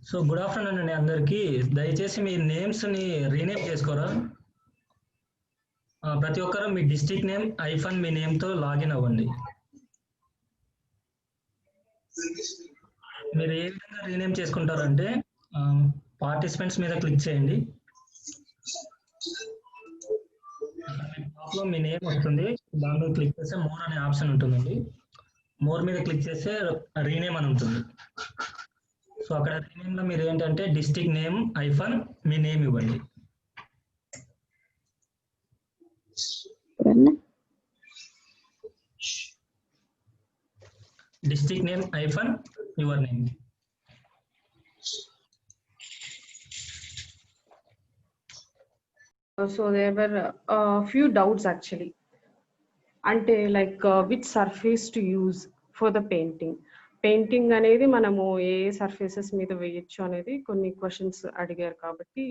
So good afternoon అండి అందరికి. దయచేసి మీ నేమ్స్ ని రీనేమ్ చేసుకోరా. ప్రతి ఒక్కరు మీ డిస్ట్రిక్ట్ నేమ్ ఐఫన్ మీ నేమ్ తో లాగిన్ అవ్వండి. మీరు ఏ విధంగా రీనేమ్ చేసుకుంటారంటే పార్టిసిపెంట్స్ మీద క్లిక్ చేయండి. టాప్ లో మీ నేమ్ వస్తుంది, దానిలో క్లిక్ చేస్తే మోర్ అనే ఆప్షన్ ఉంటుందండి. మోర్ మీద క్లిక్ చేస్తే రీనేమ్ అని ఉంటుంది. సో అక్కడ రీనేమ్ లో మీరు ఏంటంటే డిస్ట్రిక్ట్ నేమ్ ఐఫన్ మీ నేమ్ ఇవ్వండి. District name hyphen your name. So there were a few doubts actually. Ante like which surface to use for the painting. Painting అనేది మనము ఏ సర్ఫేసెస్ మీద వేయొచ్చు అనేది కొన్ని క్వశ్చన్స్ అడిగారు కాబట్టి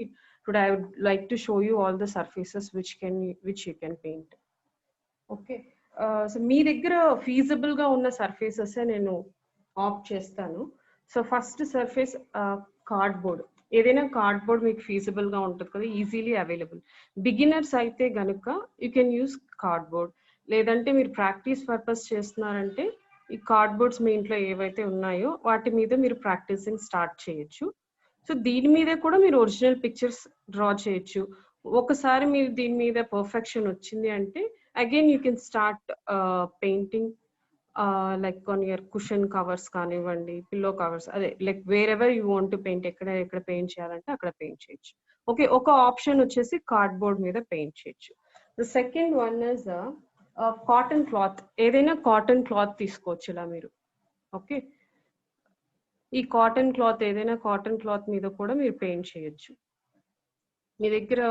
today I would like to show you all the surfaces which you can paint. Okay, so మీ దగ్గర ఫీజిబుల్ గా ఉన్న సర్ఫేసెస్ నేను ఆప్ట్ చేస్తాను. So first surface cardboard. ఏదైనా కార్డ్బోర్డ్ మీకు ఫీజిబుల్ గా ఉంటుంది కదా, ఈజీలీ అవైలబుల్. బిగినర్స్ అయితే గనుక యూ కెన్ యూస్ కార్డ్బోర్డ్. లేదంటే మీరు ప్రాక్టీస్ పర్పస్ చేస్తున్నారంటే ఈ కార్డ్బోర్డ్స్ మీ ఇంట్లో ఏవైతే ఉన్నాయో వాటి మీద మీరు ప్రాక్టీసింగ్ స్టార్ట్ చేయొచ్చు. సో దీని మీద కూడా మీరు ఒరిజినల్ పిక్చర్స్ డ్రా చేయొచ్చు. ఒకసారి మీరు దీని మీద పర్ఫెక్షన్ వచ్చింది అంటే again you can start painting like on your cushion covers కానివ్వండి, పిల్లో కవర్స్, అదే like where ever you want to paint, ఎక్కడ పెయింట్ చేయాలంటే అక్కడ పెయింట్ చేయొచ్చు. ఓకే, ఒక ఆప్షన్ వచ్చేసి కార్డ్బోర్డ్ మీద పెయింట్ చేయొచ్చు. The second one is cotton cloth. ఏదైనా కాటన్ క్లాత్ తీసుకోవచ్చు ఇలా మీరు. ఓకే, ఈ కాటన్ క్లాత్ ఏదైనా కాటన్ క్లాత్ మీద కూడా మీరు పెయింట్ చేయొచ్చు. మీ దగ్గర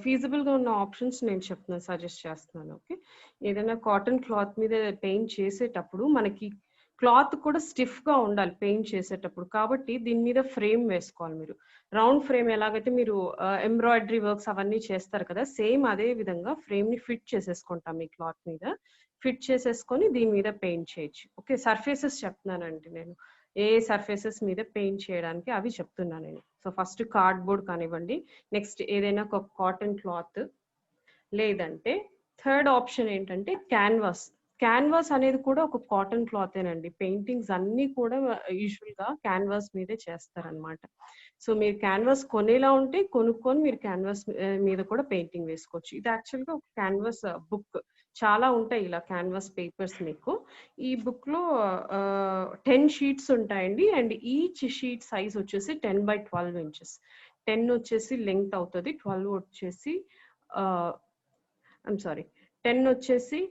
ఫీజిబుల్ గా ఉన్న ఆప్షన్స్ నేను చెప్తున్నాను, సజెస్ట్ చేస్తున్నాను. ఓకే, ఏదైనా కాటన్ క్లాత్ మీద పెయింట్ చేసేటప్పుడు మనకి క్లాత్ కూడా స్టిఫ్ గా ఉండాలి పెయింట్ చేసేటప్పుడు. కాబట్టి దీని మీద ఫ్రేమ్ వేసుకోవాలి మీరు. రౌండ్ ఫ్రేమ్ ఎలాగైతే మీరు ఎంబ్రాయిడరీ వర్క్స్ అవన్నీ చేస్తారు కదా, సేమ్ అదే విధంగా ఫ్రేమ్ ని ఫిట్ చేసేసుకుంటాం ఈ క్లాత్ మీద. ఫిట్ చేసేసుకొని దీని మీద పెయింట్ చేయొచ్చు. ఓకే, సర్ఫేసెస్ చెప్తున్నానండి నేను, ఏ సర్ఫేసెస్ మీద పెయింట్ చేయడానికి అవి చెప్తున్నాను నేను. సో ఫస్ట్ కార్డ్బోర్డ్ కానివ్వండి, నెక్స్ట్ ఏదైనా ఒక కాటన్ క్లాత్, లేదంటే థర్డ్ ఆప్షన్ ఏంటంటే క్యాన్వాస్. క్యాన్వాస్ అనేది కూడా ఒక కాటన్ క్లాతేనండి. పెయింటింగ్స్ అన్ని కూడా యూజువల్ గా క్యాన్వాస్ మీదే చేస్తారనమాట. సో మీరు క్యాన్వాస్ కొనేలా ఉంటే కొనుక్కొని మీరు క్యాన్వాస్ మీద కూడా పెయింటింగ్ వేసుకోవచ్చు. ఇది యాక్చువల్ గా ఒక క్యాన్వాస్ బుక్. చాలా ఉంటాయి ఇలా క్యాన్వాస్ పేపర్స్ మీకు. ఈ బుక్ లో 10 షీట్స్ ఉంటాయండి. అండ్ ఈచ్ షీట్ సైజ్ వచ్చేసి 10x12 ఇంచెస్. 10 వచ్చేసి లెంగ్త్ అవుతుంది, 12 వచ్చేసి 10 వచ్చేసి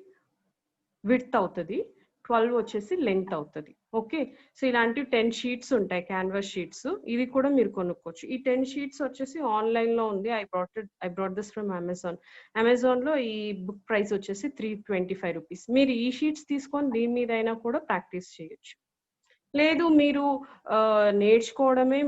విడ్త్ అవుతుంది, 12 వచ్చేసి లెంగ్త్ అవుతుంది. ఓకే, సో ఇలాంటి 10 షీట్స్ ఉంటాయి క్యాన్వాస్ షీట్స్. ఇవి కూడా మీరు కొనుక్కోవచ్చు. ఈ 10 షీట్స్ వచ్చేసి ఆన్లైన్ లో ఉంది. I brought this from Amazon. Amazon లో ఈ బుక్ ప్రైస్ వచ్చేసి 325 రూపీస్. మీరు ఈ షీట్స్ తీసుకొని దీని మీద అయినా కూడా ప్రాక్టీస్ చేయొచ్చు. లేదు మీరు నేర్చుకోవడమే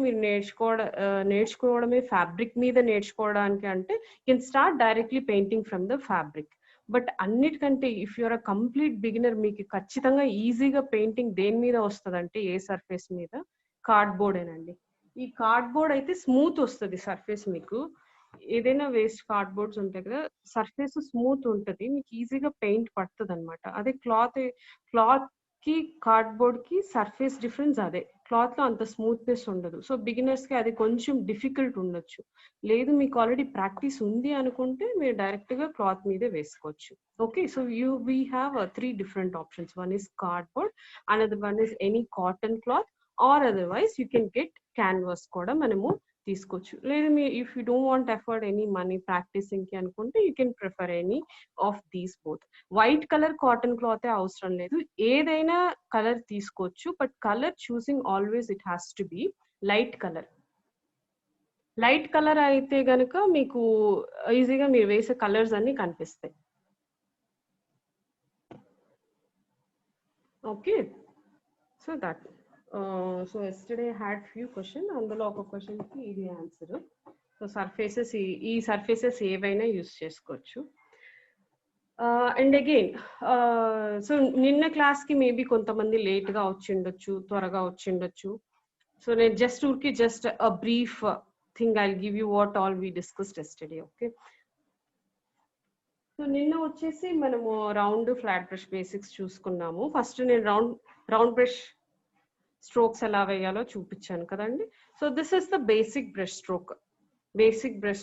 ఫ్యాబ్రిక్ మీద నేర్చుకోవడానికి అంటే can start directly painting from the fabric. But అన్నిటికంటే if you're a complete beginner మీకు ఖచ్చితంగా ఈజీగా పెయింటింగ్ దేని మీద వస్తుందంటే ఏ సర్ఫేస్ మీద కార్డ్బోర్డేనండి. ఈ కార్డ్బోర్డ్ అయితే స్మూత్ వస్తుంది సర్ఫేస్. మీకు ఏదైనా వేస్ట్ కార్డ్బోర్డ్స్ ఉంటాయి కదా, సర్ఫేస్ స్మూత్ ఉంటుంది, మీకు ఈజీగా పెయింట్ పడుతుంది అనమాట. అదే క్లాత్ కి కార్డ్బోర్డ్ కి సర్ఫేస్ డిఫరెన్స్ అదే. క్లాత్ లో అంత స్మూత్నెస్ ఉండదు. సో బిగినర్స్ కి అది కొంచెం డిఫికల్ట్ ఉండొచ్చు. లేదు మీకు ఆల్రెడీ ప్రాక్టీస్ ఉంది అనుకుంటే మీరు డైరెక్ట్ గా క్లాత్ మీదే వేసుకోవచ్చు. Okay, so we have 3 different options. One is cardboard, another one is any cotton cloth, or otherwise you can get canvas కూడా మనము తీసుకోవచ్చు. లేదు మీ if you don't want afford any money practising కి అనుకుంటే you can prefer any of these both. White colour cotton cloth అవసరం లేదు, ఏదైనా కలర్ తీసుకోవచ్చు. But colour choosing always it has to be light colour. Light colour అయితే గనుక మీకు ఈజీగా మీరు వేసే కలర్స్ అన్ని కనిపిస్తాయి. Okay, so that so yesterday had few question, అందులో ఒక క్వశ్చన్ కి ఇది ఆన్సర్. సో సర్ఫేసెస్ ఈ సర్ఫేసెస్ ఏవైనా యూస్ చేసుకోవచ్చు. అండ్ అగైన్ సో నిన్న క్లాస్ కి మేబీ కొంతమంది లేట్ గా వచ్చిండొచ్చు, త్వరగా వచ్చిండొచ్చు. సో నేను just a brief thing I give you what all we discussed yesterday. Okay, so నిన్న వచ్చేసి మనము రౌండ్ ఫ్లాట్ బ్రష్ బేసిక్స్ చూసుకున్నాము. ఫస్ట్ నేను రౌండ్ బ్రష్ స్ట్రోక్స్ ఎలా వేయాలో చూపించాను కదండి. So this is the basic brush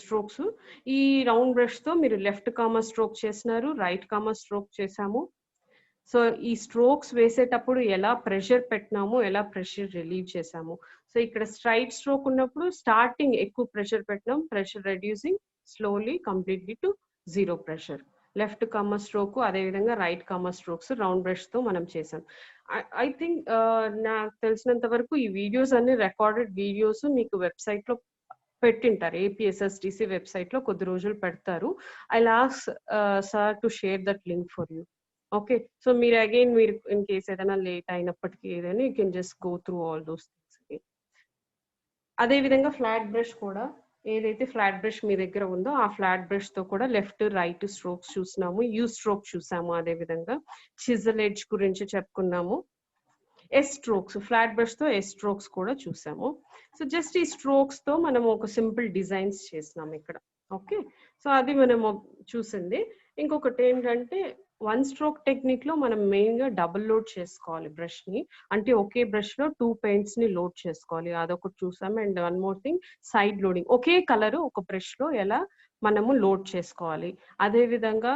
strokes. ఈ రౌండ్ బ్రష్ తో మీరు లెఫ్ట్ కామా స్ట్రోక్ చేసినారు, రైట్ కామా స్ట్రోక్ చేసాము. సో ఈ స్ట్రోక్స్ వేసేటప్పుడు ఎలా ప్రెషర్ పెట్టినాము, ఎలా ప్రెషర్ రిలీవ్ చేసాము. సో ఇక్కడ స్ట్రైట్ స్ట్రోక్ ఉన్నప్పుడు స్టార్టింగ్ ఎక్కువ ప్రెషర్ పెట్టినాం, pressure reducing slowly completely to 0 pressure. Left comma stroke, అదేవిధంగా right comma strokes round brush తో మనం చేసాం. ఐ థింక్ నాకు తెలిసినంత వరకు ఈ వీడియోస్ అన్ని రికార్డెడ్ వీడియోస్ మీకు వెబ్సైట్ లో పెట్టింటారు. APSSDC వెబ్సైట్ లో కొద్ది రోజులు పెడతారు. I last sir to share that link for you. Okay, so మీరు ఇన్ కేస్ ఏదైనా లేట్ అయినప్పటికీ ఏదైనా you can just go through all those things. అదే విధంగా ఫ్లాట్ బ్రష్ కూడా, ఏదైతే ఫ్లాట్ బ్రష్ మీ దగ్గర ఉందో ఆ ఫ్లాట్ బ్రష్ తో కూడా లెఫ్ట్ రైట్ స్ట్రోక్స్ చూసినాము, యూ స్ట్రోక్ చూసాము, అదే విధంగా చిజల్ ఎడ్జ్ గురించి చెప్పుకున్నాము, ఎస్ స్ట్రోక్స్, ఫ్లాట్ బ్రష్ తో ఎస్ స్ట్రోక్స్ కూడా చూసాము. సో జస్ట్ ఈ స్ట్రోక్స్ తో మనం ఒక సింపుల్ డిజైన్స్ చేసినాము ఇక్కడ. ఓకే, సో అది మనం చూసింది. ఇంకొకటి ఏంటంటే వన్ స్ట్రోక్ టెక్నిక్ లో మనం మెయిన్ గా డబుల్ లోడ్ చేసుకోవాలి బ్రష్ ని. అంటే ఒకే బ్రష్ లో 2 పెయింట్స్ ని లోడ్ చేసుకోవాలి, అదొకటి చూసాము. And one more thing, side loading, ఒకే కలర్ ఒక బ్రష్ లో ఎలా మనము లోడ్ చేసుకోవాలి. అదే విధంగా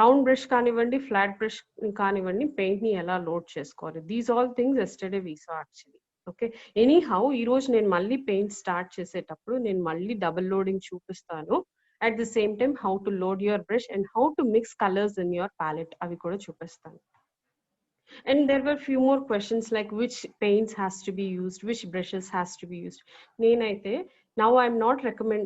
రౌండ్ బ్రష్ కానివ్వండి, ఫ్లాట్ బ్రష్ కానివ్వండి, పెయింట్ ని ఎలా లోడ్ చేసుకోవాలి. These all things yesterday we saw actually. Okay, anyhow ఈ రోజు నేను మళ్ళీ పెయింట్ స్టార్ట్ చేసేటప్పుడు నేను మళ్ళీ డబుల్ లోడింగ్ చూపిస్తాను. At the same time how to load your brush and how to mix colours in your palette, అవి కూడా చూపిస్తాను. And there were few more questions like which paints has to be used, which brushes has to be used. Now I'm not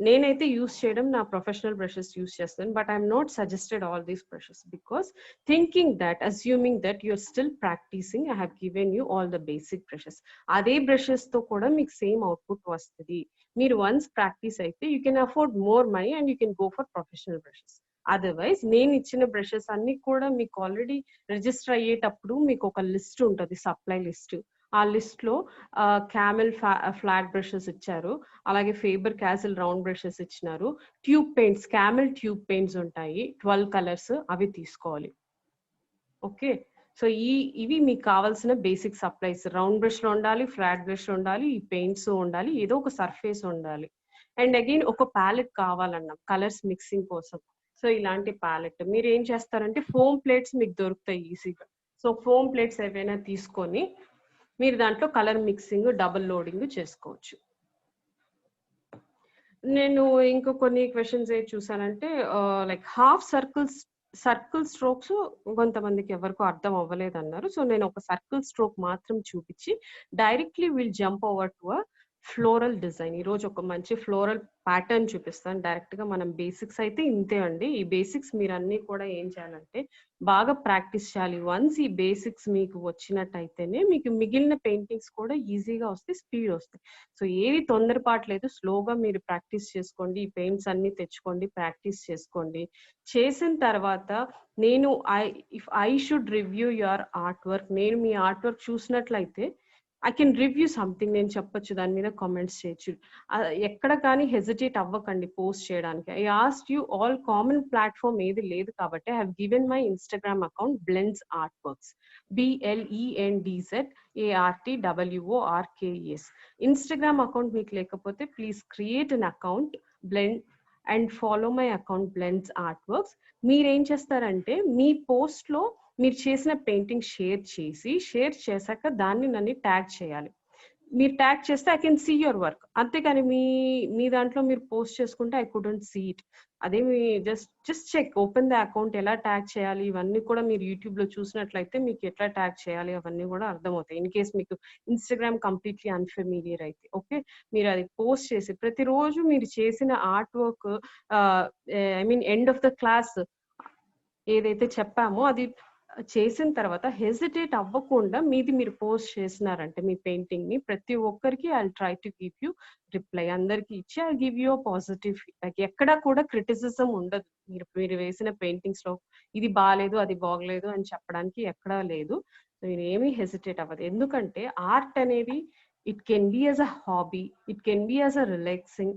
నేనైతే use చేయడం నా professional brushes use చేస్తాను. But I'm not suggested all these brushes because thinking that assuming that you're still practising, I have given you all the basic brushes. అదే brushes తో కూడా మీకు same output వస్తుంది. మీరు వన్స్ ప్రాక్టీస్ అయితే you can afford more money and you can go for professional brushes. Otherwise నేను ఇచ్చిన brushes అన్ని కూడా మీకు ఆల్రెడీ రిజిస్టర్ అయ్యేటప్పుడు మీకు ఒక లిస్ట్ ఉంటుంది, సప్లై లిస్ట్. ఆ లిస్ట్ లో క్యామెల్ ఫ్లాట్ బ్రషెస్ ఇచ్చారు, అలాగే ఫేబర్ క్యాసిల్ రౌండ్ బ్రషెస్ ఇచ్చినారు, tube paints, camel tube paints ఉంటాయి 12 కలర్స్, అవి తీసుకోవాలి. ఓకే, సో ఇవి మీకు కావాల్సిన బేసిక్ సప్లైస్. రౌండ్ బ్రష్ లో ఉండాలి, ఫ్లాట్ బ్రష్ ఉండాలి, ఈ పెయింట్స్ ఉండాలి, ఏదో ఒక సర్ఫేస్ ఉండాలి. అండ్ అగైన్ ఒక ప్యాలెట్ కావాలన్నాం కలర్స్ మిక్సింగ్ కోసం. సో ఇలాంటి ప్యాలెట్ మీరు ఏం చేస్తారంటే ఫోమ్ ప్లేట్స్ మీకు దొరుకుతాయి ఈజీగా. సో ఫోమ్ ప్లేట్స్ ఏవైనా తీసుకొని మీరు దాంట్లో కలర్ మిక్సింగ్, డబుల్ లోడింగ్ చేసుకోవచ్చు. నేను ఇంకో కొన్ని క్వశ్చన్స్ ఏం చూసానంటే లైక్ హాఫ్ సర్కిల్ స్ట్రోక్స్ కొంతమందికి ఎవరికో అర్థం అవ్వలేదు అన్నారు. సో నేను ఒక సర్కిల్ స్ట్రోక్ మాత్రం చూపించి directly will jump over to floral design. ఈరోజు ఒక మంచి ఫ్లోరల్ ప్యాటర్న్ చూపిస్తాను. డైరెక్ట్‌గా మనం బేసిక్స్ అయితే ఇంతే అండి. ఈ బేసిక్స్ మీరన్నీ కూడా ఏం చేయాలంటే బాగా ప్రాక్టీస్ చేయాలి. వన్స్ ఈ బేసిక్స్ మీకు వచ్చినట్టయితేనే మీకు మిగిలిన పెయింటింగ్స్ కూడా ఈజీగా వస్తాయి, స్పీడ్ వస్తాయి. సో ఏవి తొందరపాటు లేదు. స్లోగా మీరు ప్రాక్టీస్ చేసుకోండి. ఈ పెయింట్స్ అన్నీ తెచ్చుకోండి, ప్రాక్టీస్ చేసుకోండి. చేసిన తర్వాత నేను if I should review your art work, నేను మీ ఆర్ట్ వర్క్ చూసినట్లయితే ఐ కెన్ రివ్యూ సంథింగ్, నేను చెప్పొచ్చు, దాని మీద కామెంట్స్ చేయొచ్చు. ఎక్కడ కానీ హెసిటేట్ అవ్వకండి పోస్ట్ చేయడానికి. I asked you all common platform ఏది లేదు కాబట్టి I have given my Instagram account blends art works, BLENDZARTWORKES. Instagram account మీకు లేకపోతే please create an account blend and follow my account blends art works. మీరేం చేస్తారంటే మీ పోస్ట్లో మీరు చేసిన పెయింటింగ్ షేర్ చేశాక దాన్ని నన్ను ట్యాగ్ చేయాలి. మీరు ట్యాగ్ చేస్తే I can see your work. అంతేకాని మీ దాంట్లో మీరు పోస్ట్ చేసుకుంటే ఐ కుడెంట్ సీ ఇట్. అదే మీ just check, open the account, ఎలా ట్యాగ్ చేయాలి ఇవన్నీ కూడా మీరు యూట్యూబ్లో చూసినట్లయితే మీకు ఎట్లా ట్యాగ్ చేయాలి అవన్నీ కూడా అర్థమవుతాయి. ఇన్ కేస్ మీకు ఇన్స్టాగ్రామ్ కంప్లీట్లీ అన్ఫెమిలియర్ అయితే ఓకే. మీరు అది పోస్ట్ చేసి ప్రతిరోజు మీరు చేసిన art work I mean end of the class ఏదైతే చెప్పామో అది చేసిన తర్వాత హెసిటేట్ అవ్వకుండా మీది మీరు పోస్ట్ చేసినారంటే మీ పెయింటింగ్ ని ప్రతి ఒక్కరికి I try to give you reply. అందరికి ఇచ్చి I give you positive feedback. ఎక్కడా కూడా క్రిటిసిజం ఉండదు. మీరు వేసిన పెయింటింగ్స్ లో ఇది బాగాలేదు అది బాగలేదు అని చెప్పడానికి ఎక్కడా లేదు. మీరు ఏమీ హెసిటేట్ అవ్వదు. ఎందుకంటే ఆర్ట్ అనేది it can be as a hobby, it can be as a relaxing,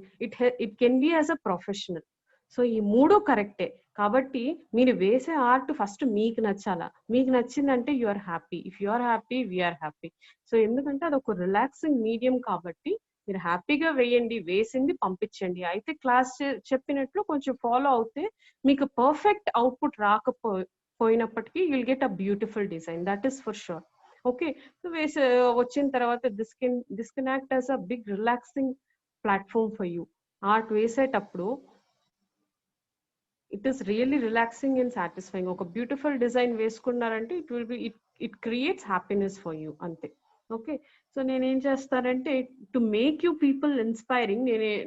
it can be as a professional. So ఈ మూడు కరెక్టే. కాబట్టి మీరు వేసే ఆర్ట్ ఫస్ట్ మీకు నచ్చాలా. మీకు నచ్చిందంటే you are happy. If you are happy we're happy. So ఎందుకంటే అది ఒక రిలాక్సింగ్ మీడియం కాబట్టి మీరు హ్యాపీగా వేయండి, వేసింది పంపించండి. అయితే క్లాస్ చెప్పినట్లు కొంచెం ఫాలో అవుతే మీకు పర్ఫెక్ట్ అవుట్పుట్ పోయినప్పటికీ you'll get a beautiful design, that is for sure. Okay. So వచ్చిన తర్వాత this can act as a big relaxing platform for you. Art వేసేటప్పుడు it is really relaxing and satisfying. ఒక beautiful design వేసుకున్నారంటే it creates happiness for you అంతే. Okay. So నేనేం చేస్తానంటే to make you people inspiring,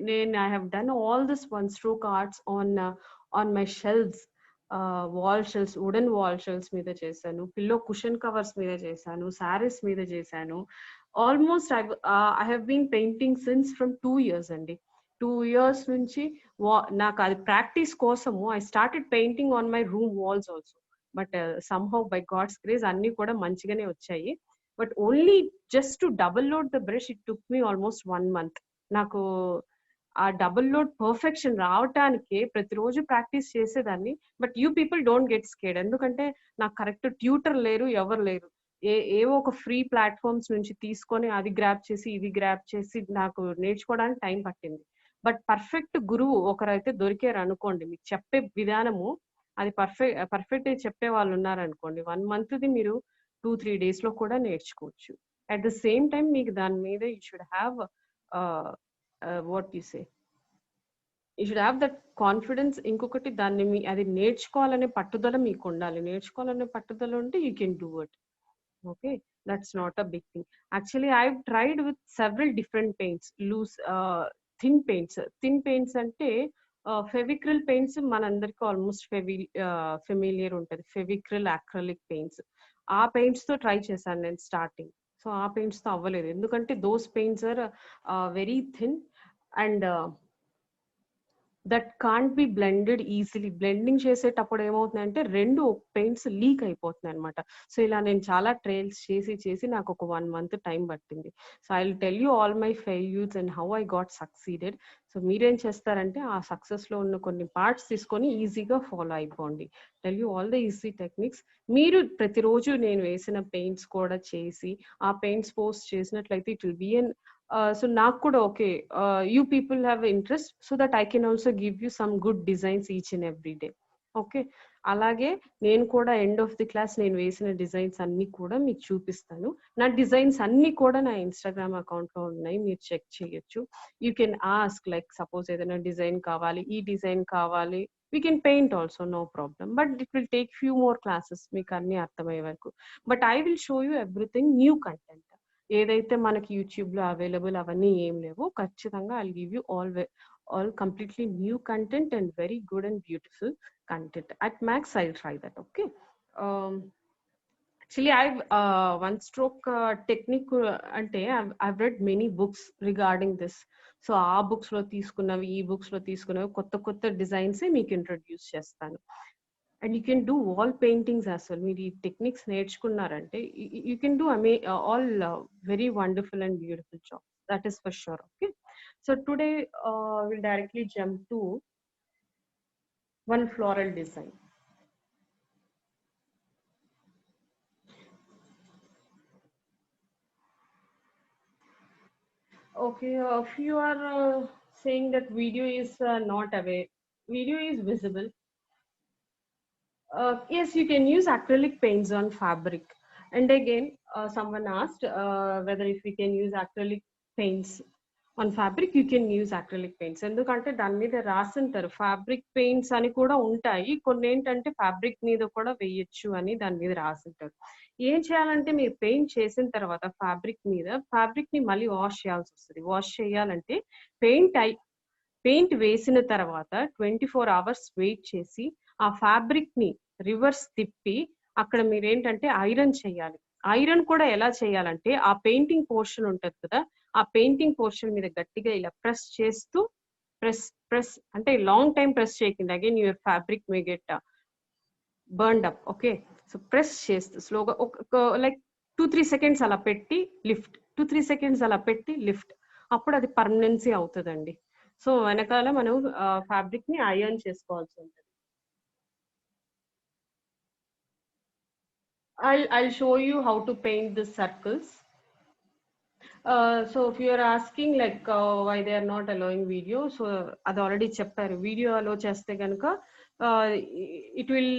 నేను I have done all this one stroke arts on my shelves, wall shelves, wooden wall shelves మీద చేశాను, pillow cushion covers మీద చేశాను, శారీస్ మీద చేశాను. Almost I have been painting since from 2 years అండి. 2 years నుంచి నాకు అది ప్రాక్టీస్ కోసము I started painting on my room walls also. But somehow by God's grace అన్ని కూడా మంచిగానే వచ్చాయి. But only just to double load the brush it took me almost 1 month. నాకు ఆ డబుల్ లోడ్ పర్ఫెక్షన్ రావటానికి ప్రతిరోజు ప్రాక్టీస్ చేసేదాన్ని. But you people don't get scared. ఎందుకంటే నాకు కరెక్ట్ ట్యూటర్ లేరు, ఎవరు లేరు. ఏవో ఒక ఫ్రీ ప్లాట్ఫామ్స్ నుంచి తీసుకొని అది గ్రాప్ చేసి ఇది గ్రాప్ చేసి నాకు నేర్చుకోవడానికి టైం పట్టింది. బట్ పర్ఫెక్ట్ గురువు ఒకరైతే దొరికారు అనుకోండి, మీకు చెప్పే విధానము అది పర్ఫెక్ట్ చెప్పే వాళ్ళు ఉన్నారనుకోండి, 1 monthది మీరు 2-3 days లో కూడా నేర్చుకోవచ్చు. అట్ ద సేమ్ టైం మీకు దాని మీద you should have what you say, you should have that confidence. ఇంకొకటి దాన్ని అది నేర్చుకోవాలనే పట్టుదల మీకు ఉండాలి. నేర్చుకోవాలనే పట్టుదల ఉంటే you can do it. Okay, that's not a big thing. Actually, I've tried with several different paints, loose, thin paints. Thin paints ante Fevicryl paints మనందరికి ఆల్మోస్ట్ ఫెమిలియర్ ఉంటుంది. ఫెవిక్రిల్ అక్రిలిక్ పెయింట్స్, ఆ పెయింట్స్ తో ట్రై చేశాను నేను స్టార్టింగ్. సో ఆ paints తో అవ్వలేదు, ఎందుకంటే those paints are very thin and that can't be blended easily. Blending చేసేటప్పుడు ఏమవుతుందంటే 2 పెయింట్స్ లీక్ అయిపోతున్నాయి అనమాట. సో ఇలా నేను చాలా ట్రయల్స్ చేసి నాకు ఒక 1 month టైం పట్టింది. So I will tell you all my failures and how I got succeeded. So మీరేం చేస్తారంటే ఆ సక్సెస్ లో ఉన్న కొన్ని పార్ట్స్ తీసుకొని ఈజీగా ఫాలో అయిపోండి. Tell you all the easy techniques. మీరు ప్రతిరోజు నేను వేసిన పెయింట్స్ కూడా చేసి ఆ పెయింట్స్ పోస్ట్ చేసినట్లయితే it will be an so నాకు కూడా okay, you people have interest so that I can also give you some good designs each and every day. Okay. అలాగే నేను కూడా ఎండ్ ఆఫ్ ది క్లాస్ నేను వేసిన designs అన్ని కూడా మీకు చూపిస్తాను. నా డిజైన్స్ అన్ని కూడా నా ఇన్స్టాగ్రామ్ అకౌంట్ లో ఉన్నాయి, మీరు చెక్ చేయొచ్చు. You can ask, like suppose ఏదైనా డిజైన్ కావాలి, ఈ డిజైన్ కావాలి, we can paint also, no problem. But it will take few more classes మీకు అన్ని అర్థమయ్యే వరకు. But I will show you everything new content. ఏదైతే మనకి యూట్యూబ్లో అవైలబుల్ అవన్నీ ఏం లేవు. ఖచ్చితంగా I give you all completely new content and very good and beautiful content. At max, I'll try that. Okay. Actually, I've one stroke technique ante I've read many books regarding this. So ఆ books లో తీసుకున్నవి, ఈ books లో తీసుకున్నవి కొత్త designs మీకు introduce చేస్తాను. And you can do wall paintings as well. మీరు ఈ techniques నేర్చుకున్నారంటే you can do all very wonderful and beautiful jobs. That is for sure. Okay. So today we'll directly jump to one floral design. Okay, if you are saying that video is not away, video is visible. Yes, you can use acrylic paints on fabric. And again, someone asked whether if we can use acrylic paints on fabric, you can use acrylic paints. ఎందుకంటే దాని మీద రాసింటారు fabric paints అని కూడా ఉంటాయి, కొన్ని ఏంటంటే fabric మీద కూడా వేయొచ్చు అని దాని మీద రాసింటారు. ఏం చేయాలంటే మీరు పెయింట్ చేసిన తర్వాత ఫ్యాబ్రిక్ ని మళ్ళీ వాష్ చేయాల్సి వస్తుంది. వాష్ చేయాలంటే పెయింట్ వేసిన తర్వాత 24 hours వెయిట్ చేసి ఆ ఫ్యాబ్రిక్ ని రివర్స్ తిప్పి అక్కడ మీరు ఏంటంటే ఐరన్ చేయాలి. ఐరన్ కూడా ఎలా చేయాలంటే ఆ పెయింటింగ్ పోర్షన్ ఉంటుంది కదా, ఆ పెయింటింగ్ పోర్షన్ మీద గట్టిగా ఇలా ప్రెస్ చేస్తూ ప్రెస్ అంటే లాంగ్ టైం ప్రెస్ చేయకుండా again your fabric may get burned up. Okay, so press చేస్తూ స్లోగా లైక్ 2-3 seconds అలా పెట్టి లిఫ్ట్, 2-3 seconds అలా పెట్టి లిఫ్ట్, అప్పుడు అది పర్మనెన్సీ అవుతుందండి. సో వెనకాల మనం ఫ్యాబ్రిక్ ని ఐరన్ చేసుకోవాల్సి ఉంటుంది. I'll show you how to paint the circles. So if you are asking like why they are not allowing video, so అది already చెప్పారు. వీడియో అలో చేస్తే కనుక it will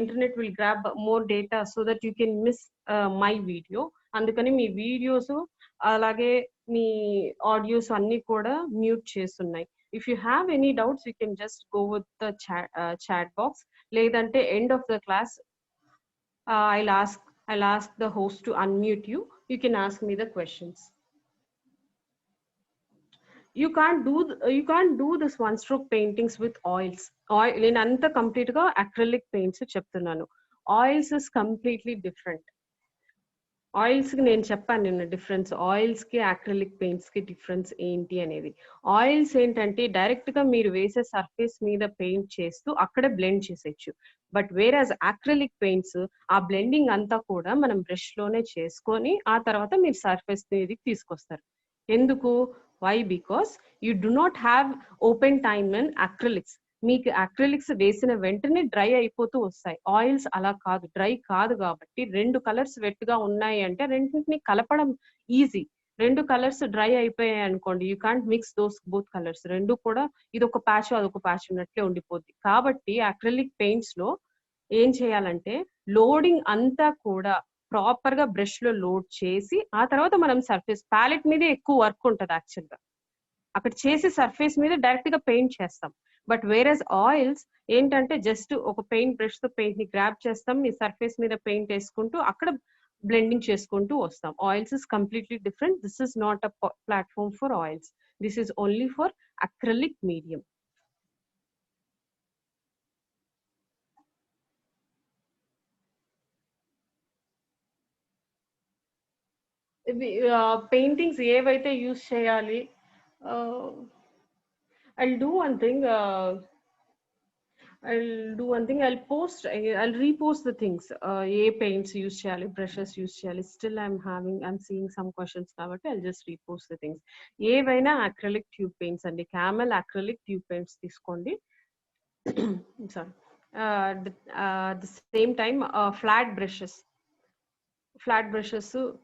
internet will grab more data so that you can miss my video. అందుకని మీ videos అలాగే మీ audios అన్ని కూడా mute చేస్తున్నాయి. If you have any doubts, you can just go with the chat box. లేదంటే end of the class I'll ask the host to unmute you. You can ask me the questions. You can't do this one stroke paintings with oils. నేను అంత complete గా acrylic paints చెప్తున్నాను. Oils is completely different. Oils కి నేను చెప్పాను నిన్న difference, oils కి acrylic paints కి డిఫరెన్స్ ఏంటి అనేది. ఆయిల్స్ ఏంటంటే డైరెక్ట్ గా మీరు వేసే సర్ఫేస్ మీద పెయింట్ చేస్తూ అక్కడే బ్లెండ్ చేసేయచ్చు. బట్ వేరాజ్ అక్రిలిక్ పెయింట్స్ ఆ బ్లెండింగ్ అంతా కూడా మనం బ్రష్ లోనే చేసుకొని ఆ తర్వాత మీరు సర్ఫేస్ మీదకి తీసుకొస్తారు. ఎందుకు? Why? Because you do not have open time in acrylics. మీకు అక్రిలిక్స్ వేసిన వెంటనే డ్రై అయిపోతూ వస్తాయి. ఆయిల్స్ అలా కాదు, డ్రై కాదు. కాబట్టి 2 కలర్స్ వెట్ గా ఉన్నాయి అంటే రెండింటిని కలపడం ఈజీ. 2 కలర్స్ డ్రై అయిపోయాయి అనుకోండి, you can't mix those both colours. 2 కూడా ఇదొక ప్యాచ్ అదొక ప్యాచ్ ఉన్నట్లే ఉండిపోద్ది. కాబట్టి అక్రిలిక్ పెయింట్స్ లో ఏం చేయాలంటే లోడింగ్ అంతా కూడా ప్రాపర్ గా బ్రష్ లో లోడ్ చేసి ఆ తర్వాత మనం సర్ఫేస్ ప్యాలెట్ మీదే ఎక్కువ వర్క్ ఉంటుంది యాక్చువల్ గా. అక్కడ చేసి సర్ఫేస్ మీద డైరెక్ట్ గా పెయింట్ చేస్తాం. బట్ వేరస్ ఆయిల్స్ ఏంటంటే జస్ట్ ఒక పెయింట్ బ్రష్ తో పెయింట్ ని గ్రాబ్ చేస్తాం, మీ సర్ఫేస్ మీద పెయింట్ వేసుకుంటూ అక్కడ బ్లెండింగ్ చేసుకుంటూ వస్తాం. Oils is completely different. This is not a platform for oils. This is only for acrylic medium. Paintings ఏవైతే యూజ్ చేయాలి, I'll do one thing. I'll repost the things. A paints use చేయాలి, brushes use చేయాలి. Still I'm seeing some questions కాబట్టి I'll just repost the things. ఏవైనా acrylic tube paints అండి, Camel acrylic tube paints తీసుకోండి. Sorry. At the same time, flat brushes,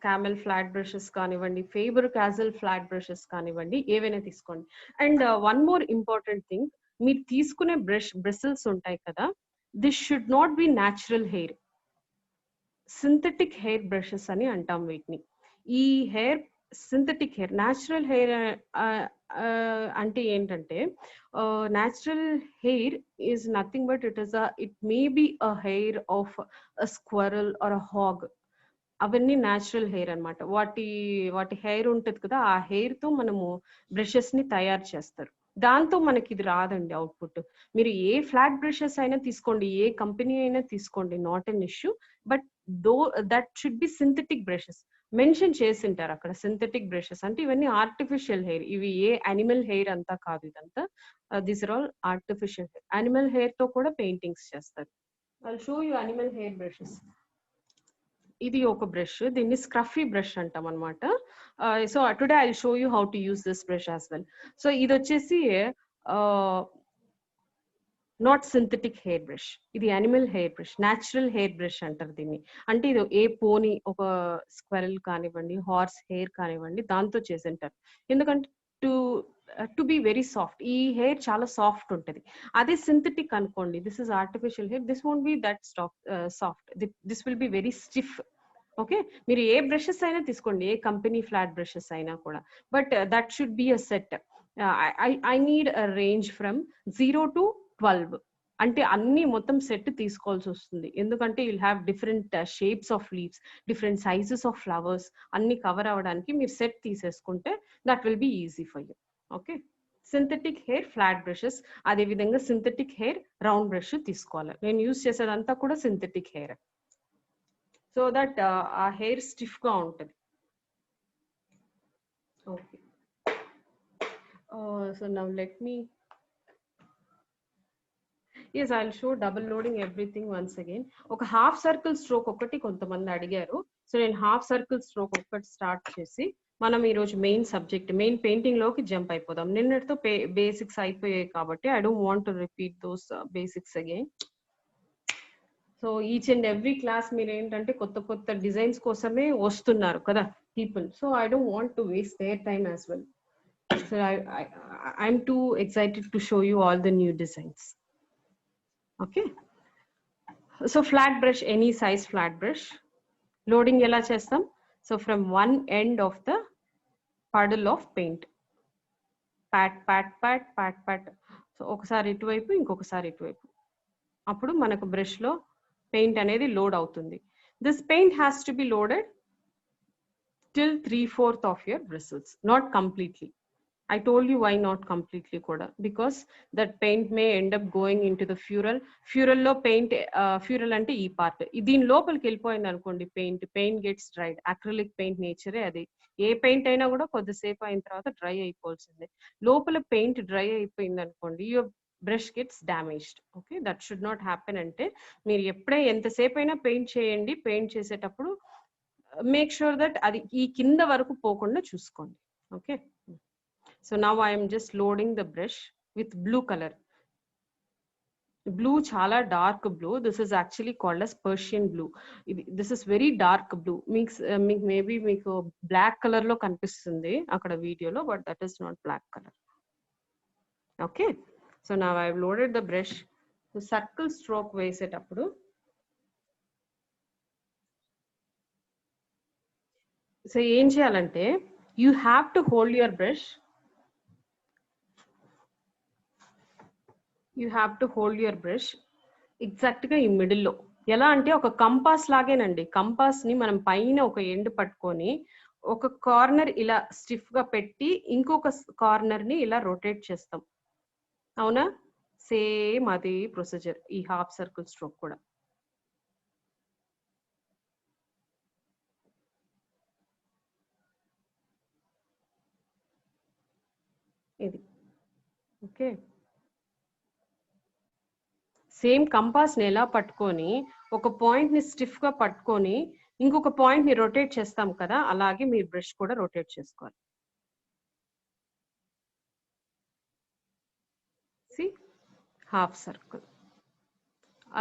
Camel flat brushes కానివ్వండి, Faber Castell flat brushes కానివ్వండి, ఏవైనా తీసుకోండి. And one more important thing, మీరు తీసుకునే bristles ఉంటాయి కదా, this should not be natural hair. Synthetic hair brushes అని అంటాం వీటిని. ఈ సింథటిక్ హెయిర్, న్యాచురల్ హెయిర్ అంటే ఏంటంటే, natural hair is nothing but it may be a hair of a squirrel or a hog. అవన్నీ న్యాచురల్ హెయిర్ అన్నమాట. వాటి hair ఉంటది కదా! ఆ హెయిర్‌తో మనము బ్రషెస్‌ని తయారు చేస్తారు. దాంతో మనకిది రాదండి అవుట్‌పుట్. మీరు ఏ ఫ్లాట్ బ్రషెస్ అయినా తీసుకోండి, ఏ కంపెనీ అయినా తీసుకోండి, not an issue. But though that should be synthetic brushes. Mention చేసుంటారు అక్కడ సింథటిక్ బ్రషెస్ అంటే ఇవన్నీ ఆర్టిఫిషియల్ హెయిర్. ఇవి ఏ యానిమల్ హెయిర్ అంతా కాదు ఇదంతా. These are all artificial hair. Animal హెయిర్‌తో కూడా పెయింటింగ్స్ చేస్తారు. I will show you animal hair brushes. ఇది ఒక బ్రష్. దీన్ని స్క్రఫీ బ్రష్ అంటాం అనమాట. So today I will show you how to use this brush as well. So ఇదొచ్చేసి not synthetic hair brush. ఇది animal hair brush. Natural hair brush అంటారు దీన్ని. అంటే ఇది ఏ పోనీ ఒక స్క్వెరల్ కానివ్వండి, హార్స్ హెయిర్ కానివ్వండి దాంతో చేసుంటారు. ఎందుకంటే to to be very soft. ఈ హెయిర్ చాలా సాఫ్ట్ ఉంటది. అదే సింథటిక్ అనుకోండి, this is artificial hair, this won't be that soft. This will be very stiff. Okay, మీరు ఏ బ్రషెస్ అయినా తీసుకోండి, ఏ కంపెనీ ఫ్లాట్ బ్రషెస్ అయినా కూడా. But that should be a set. I need a range from 0 to 12. అంటే అన్ని మొత్తం set తీసుకోవాల్సి వస్తుంది. ఎందుకంటే you'll have different shapes of leaves, different sizes of flowers అన్ని కవర్ అవ్వడానికి మీరు సెట్ తీసేసుకుంటే that will be easy for you. Okay, synthetic hair flat brushes, అదే విధంగా సింథటిక్ హెయిర్ రౌండ్ బ్రష్ తీసుకోవాలి. నేను యూజ్ చేసేదంతా కూడా సింథటిక్ హెయిర్, సో దట్ ఆ హెయిర్ స్టిఫ్ గా ఉంటుంది. Okay, so now let me yes, I'll show double loading everything once again. ఒక హాఫ్ సర్కిల్ స్ట్రోక్ ఒకటి కొంతమంది అడిగారు. సో నేను హాఫ్ సర్కిల్ స్ట్రోక్ ఒకటి స్టార్ట్ చేసి మనం ఈరోజు మెయిన్ సబ్జెక్ట్ మెయిన్ పెయింటింగ్ లోకి జంప్ అయిపోదాం. నిన్నటితో బేసిక్స్ అయిపోయాయి కాబట్టి I don't want to repeat those basics again. So each and every class మీరు ఏంటంటే కొత్త కొత్త డిజైన్స్ కోసమే వస్తున్నారు కదా people. So I don't want to waste their time as well. So I'm too excited to show you all the new designs. Okay, so flat brush, any size flat brush. Loading ela chestam. So from one end of the puddle of paint, pat pat pat pat pat. So ఒకసారి ఇటువైపు ఇంకొకసారి ఇటువైపు, అప్పుడు మనకు brush లో paint అనేది load అవుతుంది. This paint has to be loaded till 3/4 of your bristles, not completely. I told you why not completely kuda, because that paint may end up going into the fural. Fural lo paint, fural ante ee part దీని లోపలికి వెళ్ళిపోయింది అనుకోండి paint gets dried. Acrylic paint nature అది. ఏ paint అయినా కూడా కొద్దిసేపు అయిన తర్వాత డ్రై అయిపోవాల్సిందే. లోపల పెయింట్ డ్రై అయిపోయింది అనుకోండి, your brush gets damaged. Okay, that should not happen. అంటే మీరు ఎప్పుడే ఎంతసేపు అయినా పెయింట్ చేయండి, పెయింట్ చేసేటప్పుడు మేక్ షూర్ దట్ అది ఈ కింద వరకు పోకుండా చూసుకోండి. Okay, so now I am just loading the brush with blue color. Blue chala dark blue. This is actually called as Persian blue. This is very dark blue. Maybe meeku black color lo kanipistundi akada video lo, but that is not black color. Okay, so now I have loaded the brush. So circle stroke vesetappudu so em cheyalante, you have to hold your brush. You have to hold your brush exact గా ఈ middle లో. ఎలా అంటే ఒక compass లాగేనండి. Compass ని మనం పైన ఒక ఎండ్ పట్టుకొని ఒక కార్నర్ ఇలా స్టిఫ్ గా పెట్టి ఇంకొక కార్నర్ ని ఇలా రొటేట్ చేస్తాం. అవునా, సేమ్ అదే ప్రొసీజర్ ఈ హాఫ్ సర్కిల్ స్ట్రోక్ కూడా. ఇది ఓకే, సేమ్ కంపాస్ ని ఎలా పట్టుకొని ఒక పాయింట్ ని స్టిఫ్ గా పట్టుకొని ఇంకొక పాయింట్ ని రొటేట్ చేస్తాం కదా, అలాగే మీ బ్రష్ కూడా రొటేట్ చేసుకోవాలి. సి హాఫ్ సర్కిల్,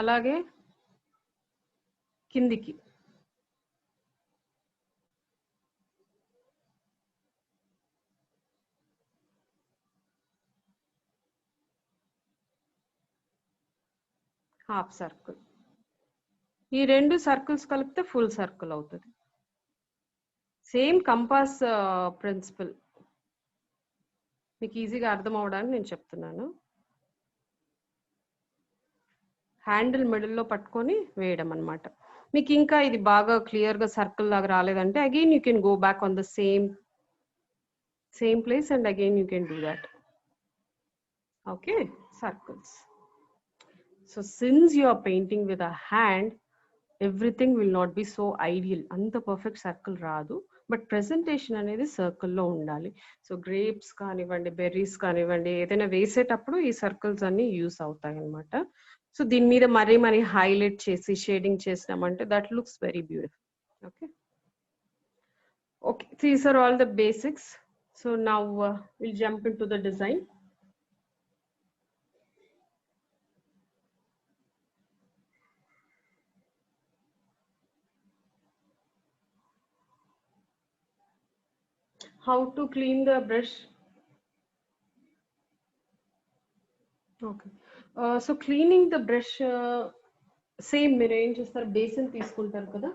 అలాగే కిందికి హాఫ్ సర్కిల్. ఈ రెండు సర్కిల్స్ కలిపితే ఫుల్ సర్కిల్ అవుతుంది. సేమ్ కంపాస్ ప్రిన్సిపల్ మీకు ఈజీగా అర్థం అవడానికి నేను చెప్తున్నాను. హ్యాండిల్ మిడిల్లో పట్టుకొని వేయడం అనమాట. మీకు ఇంకా ఇది బాగా క్లియర్ గా సర్కిల్ లాగా రాలేదంటే again you can go back on the same place and again you can do that. Okay, circles. So since you are painting with a hand, everything will not be so ideal. అంత perfect circle రాదు, but presentation అనేది సర్కిల్లో ఉండాలి. So grapes కానివ్వండి, berries కానివ్వండి, ఏదైనా వేసేటప్పుడు ఈ సర్కిల్స్ అన్ని యూస్ అవుతాయి అనమాట. సో దీని మీద మరీ హైలైట్ చేసి షేడింగ్ చేసినామంటే that looks very beautiful. Okay okay, these are all the basics. So now will jump into the design. How to clean the brush? Okay. So cleaning the brush, same మీరు ఏం చేస్తారు, basin తీసుకుంటారు కదా.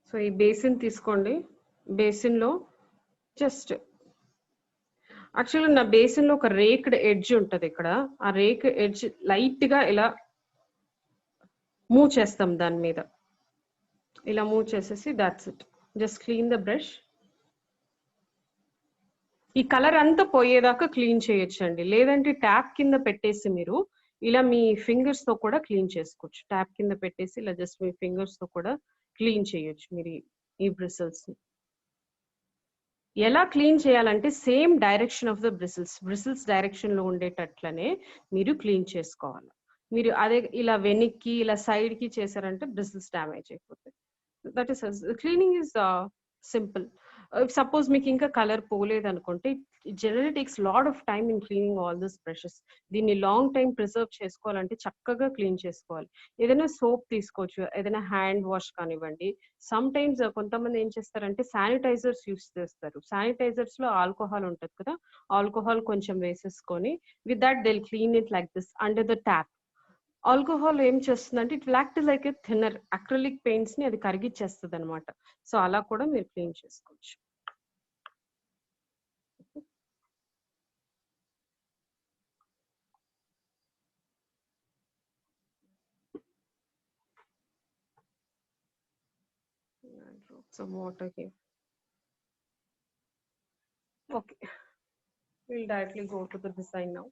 So ఈ basin తీసుకోండి. బేసిన్లో just యాక్చువల్గా నా బేసిన్లో ఒక రేక్డ్ ఎడ్జ్ ఉంటుంది ఇక్కడ. ఆ రేక్ ఎడ్జ్ లైట్గా ఇలా మూవ్ చేస్తాం, దాని మీద ఇలా మూవ్ చేసేసి that's it. Just clean the brush. ఈ కలర్ అంతా పోయేదాకా క్లీన్ చేయొచ్చండి, లేదంటే ట్యాప్ కింద పెట్టేసి మీరు ఇలా మీ ఫింగర్స్ తో కూడా క్లీన్ చేసుకోవచ్చు. ట్యాప్ కింద పెట్టేసి ఇలా జస్ట్ మీ ఫింగర్స్ తో కూడా క్లీన్ చేయొచ్చు మీరు ఈ బ్రిసిల్స్ ని. ఎలా క్లీన్ చేయాలంటే same direction of the bristles direction లో ఉండేటట్లనే మీరు క్లీన్ చేసుకోవాలి. మీరు అదే ఇలా వెనక్కి ఇలా సైడ్ కి చేశారంటే బ్రిసిల్స్ డ్యామేజ్ అయిపోతాయి. That is cleaning is simple. Suppose మీకు ఇంకా కలర్ పోలేదు అనుకుంటే, it generally takes lot of time in cleaning all this brushes. దీన్ని లాంగ్ టైం ప్రిజర్వ్ చేసుకోవాలంటే చక్కగా క్లీన్ చేసుకోవాలి. ఏదైనా సోప్ తీసుకోవచ్చు, ఏదైనా హ్యాండ్ వాష్ కానివ్వండి. సమ్ టైమ్స్ కొంతమంది ఏం చేస్తారంటే శానిటైజర్స్ యూస్ చేస్తారు. శానిటైజర్స్ లో ఆల్కహాల్ ఉంటుంది కదా, ఆల్కహాల్ కొంచెం వేసేసుకొని with that they will clean it like this under the tap. Alcohol ఏం చేస్తుందంటే it will act like A thinner, acrylic paints ని అది కరిగిచ్చేస్తుంది అనమాట. సో అలా కూడా మీరు క్లీన్ చేసుకోవచ్చు. Some water here. Okay, we'll directly go to the design now.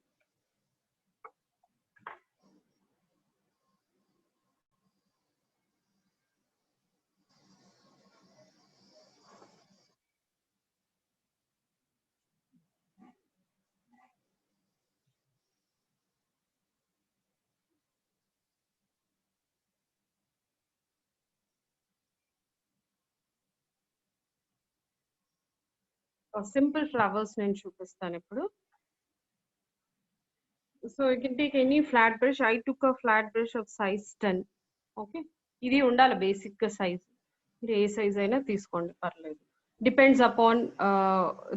Simple flowers నేను చూపిస్తాను ఇప్పుడు. So you can take any flat brush. I took a flat brush of size 10. Okay, ఇది ఉండాలి బేసిక్ గా సైజ్. మీరు ఏ size అయినా తీసుకోండి, పర్లేదు. Depends upon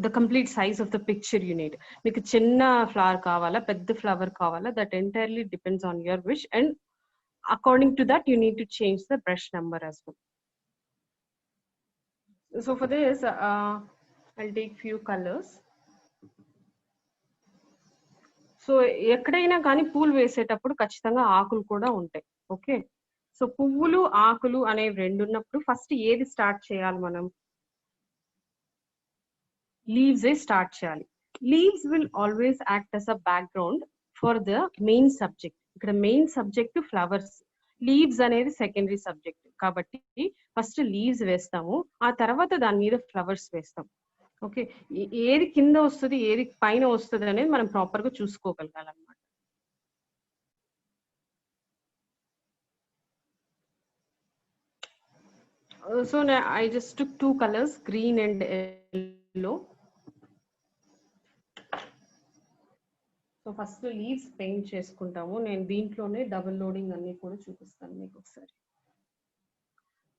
the complete size of the picture you need. మీకు చిన్న ఫ్లవర్ కావాలా, పెద్ద ఫ్లవర్ కావాలా, that entirely depends on your wish, and according to that you need to change the brush number as well. So for this I'll take few colors. So ఎక్కడైనా కానీ పూలు వేసేటప్పుడు ఖచ్చితంగా ఆకులు కూడా ఉంటాయి. ఓకే, సో పువ్వులు ఆకులు అనేవి రెండు ఉన్నప్పుడు ఫస్ట్ ఏది స్టార్ట్ చేయాలి మనం? లీవ్స్ ఏ స్టార్ట్ చేయాలి. Leaves will always act as a background for the main subject. ఇక్కడ మెయిన్ సబ్జెక్ట్ ఫ్లవర్స్, లీవ్స్ అనేది సెకండరీ సబ్జెక్ట్. కాబట్టి ఫస్ట్ లీవ్స్ వేస్తాము, ఆ తర్వాత దాని మీద ఫ్లవర్స్ వేస్తాం. ఓకే, ఏది కింద వస్తుంది ఏది పైన వస్తుంది అనేది మనం ప్రాపర్ గా చూసుకోగలగాలన్నమాట. So I just took two colors, green and yellow. So first leaves paint చేసుకుంటాము. నేను దీంట్లోనే డబుల్ లోడింగ్ అన్ని కూడా చూపిస్తాను మీకు ఒకసారి.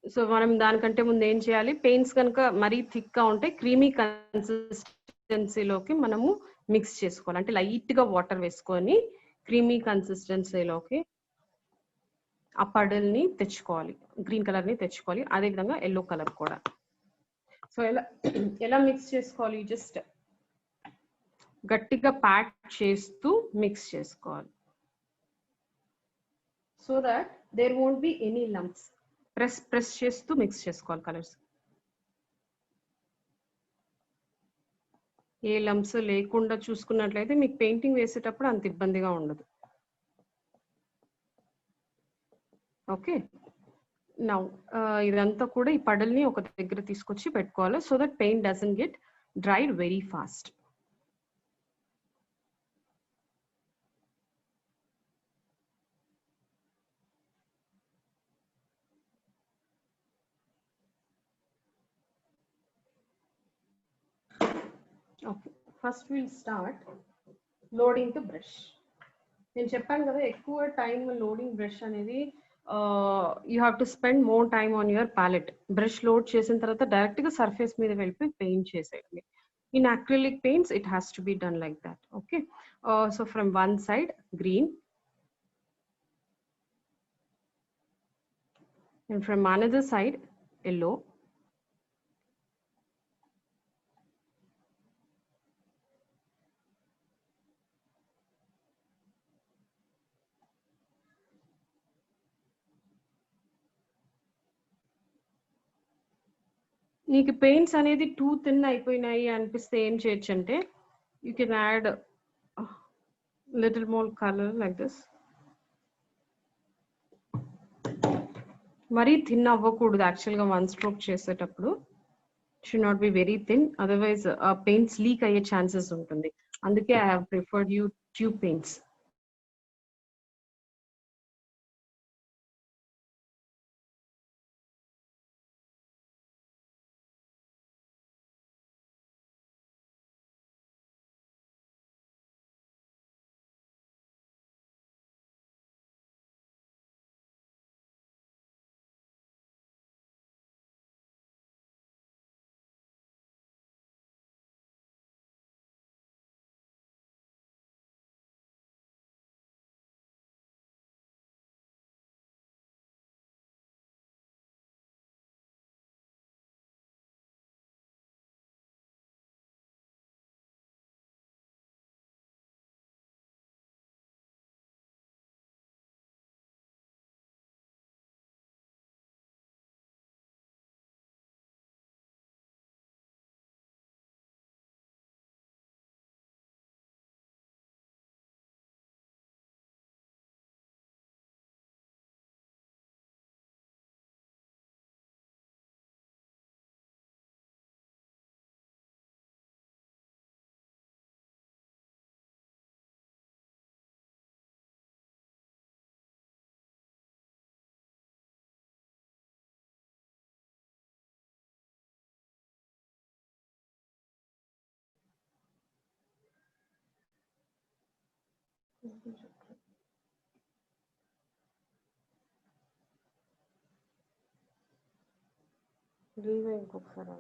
సో మనం దానికంటే ముందు ఏం చేయాలి, పెయింట్స్ కనుక మరీ థిక్ గా ఉంటే క్రీమీ కన్సిస్టెన్సీలోకి మనము మిక్స్ చేసుకోవాలి. అంటే లైట్ గా వాటర్ వేసుకొని క్రీమీ కన్సిస్టెన్సీలోకి ఆ పడల్ని తెచ్చుకోవాలి, గ్రీన్ కలర్ ని తెచ్చుకోవాలి. అదే విధంగా ఎల్లో కలర్ కూడా. సో ఎలా మిక్స్ చేసుకోవాలి, గట్టిగా ప్యాట్ చేస్తూ మిక్స్ చేసుకోవాలి. So that there won't be any lumps. Press చేస్తూ మిక్స్ చేసుకోవాలి కలర్స్. ఏ లంప్స్ లేకుండా చూసుకున్నట్లయితే మీకు పెయింటింగ్ వేసేటప్పుడు అంత ఇబ్బందిగా ఉండదు. ఓకే, నౌ ఇదంతా కూడా ఈ పడల్ని ఒక దగ్గర తీసుకొచ్చి పెట్టుకోవాలి so that paint doesn't get dried very fast. Okay, first will start loading the brush. నేను చెప్పాను కదా ఎక్కువ టైం లోడింగ్ బ్రష్ అనేది you have to spend more time on your palette. Brush load చేసిన తర్వాత డైరెక్ట్ గా సర్ఫేస్ మీద వెళ్ళిపోయి పెయింట్ చేసేయండి. In acrylic paints it has to be done like that. Okay, so from one side green and from another side yellow, నీకు paints అనేది two thin అయిపోయినాయి అనిపిస్తే ఏం చేయొచ్చు అంటే you can add little more colour like this. మరీ thin అవ్వకూడదు యాక్చువల్గా వన్ స్ట్రోక్ చేసేటప్పుడు. Should not be very thin, otherwise paints leak అయ్యే ఛాన్సెస్ ఉంటుంది. అందుకే I have preferred you tube paints. ఇంకొకసారి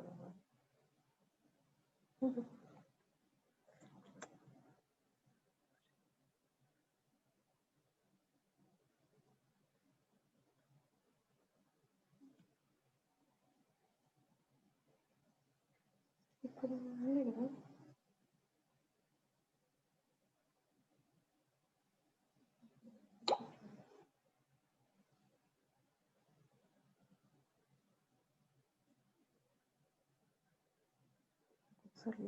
ఇక్కడ ఒకసారి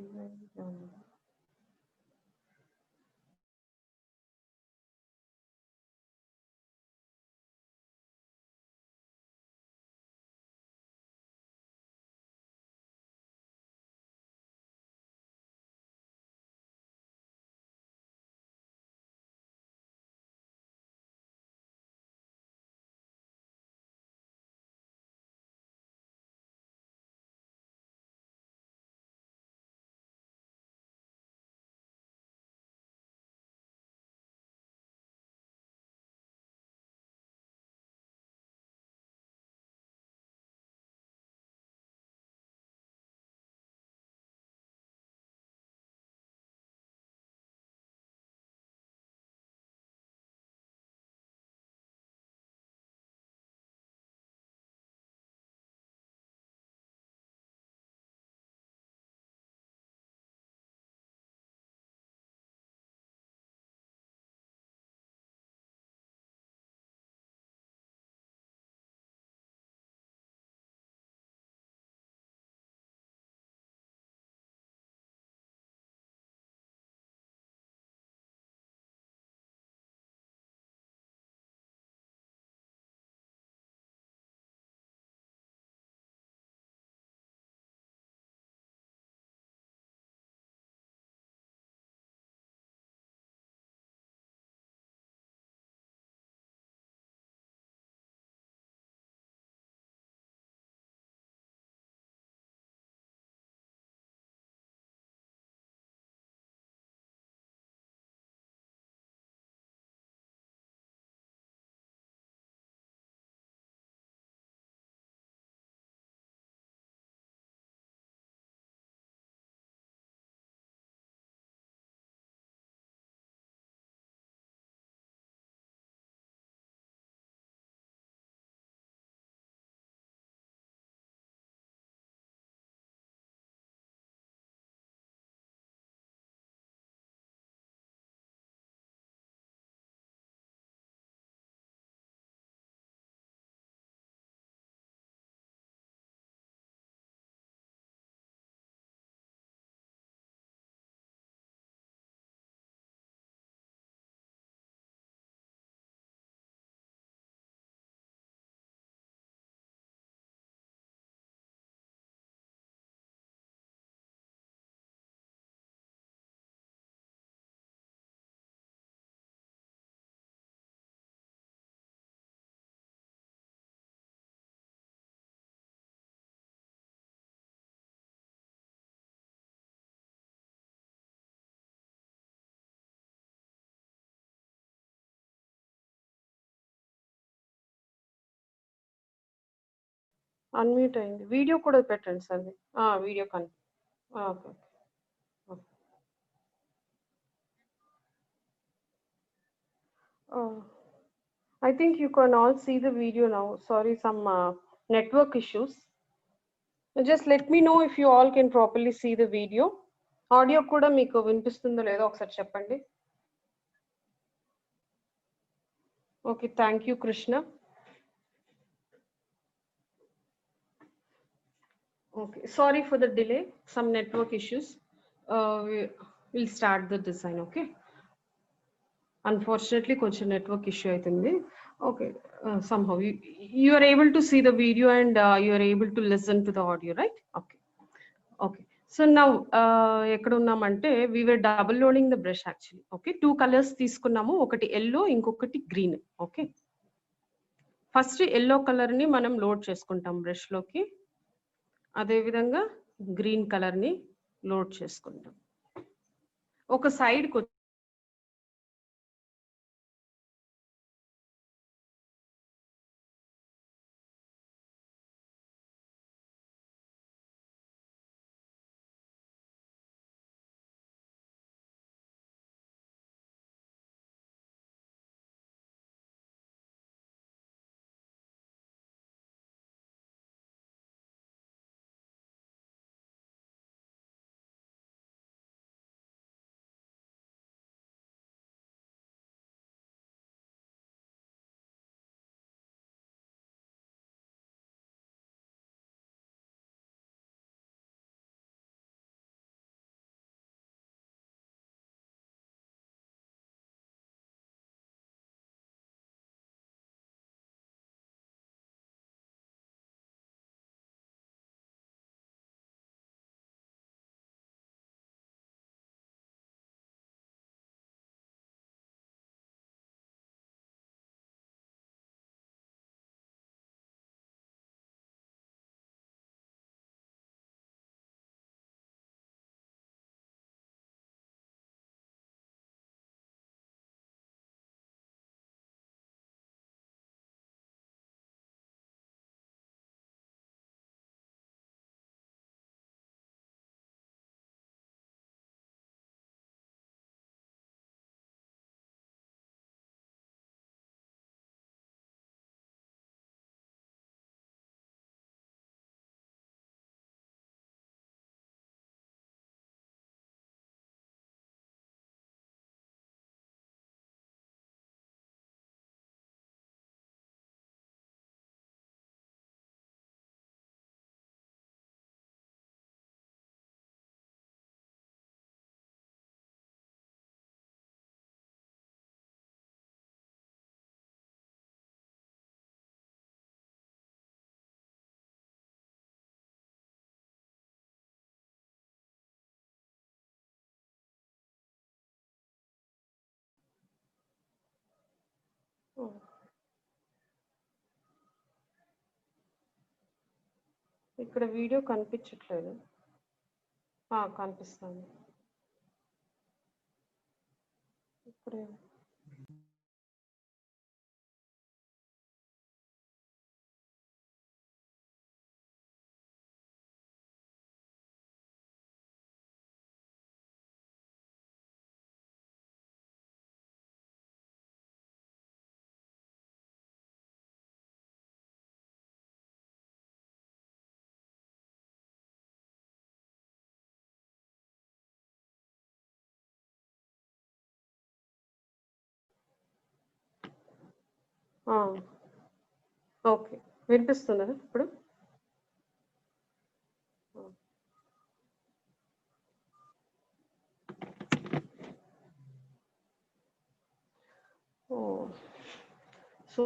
అన్మ్యూట్ అయింది. వీడియో కూడా పెట్టండి sir. Video okay. I think you can all see the video now. Sorry, some network issues. Just let me know if you all can properly see the video. Audio కూడా మీకు వినిపిస్తుందో లేదో ఒకసారి చెప్పండి. Okay, thank you, Krishna. Okay, sorry for the delay, some network issues. We'll start the design, okay? Unfortunately, కొంచెం network issue అవుతుంది. Okay, somehow you are able to see the video and you are able to listen to the audio, right? Okay. So now ఎక్కడ ఉన్నామంటే we were double loading the brush actually. Okay, two colors తీసుకున్నాము, ఒకటి yellow ఇంకొకటి green. Okay, first yellow colour ని మనం load చేసుకుంటాం brush లోకి, అదే విధంగా గ్రీన్ కలర్ ని లోడ్ చేసుకుంటాం. ఒక సైడ్ కు ఇక్కడ వీడియో కనిపించట్లేదు. కనిపిస్తుంది ఇప్పుడే. ఓకే, వినిపిస్తుందా ఇప్పుడు? So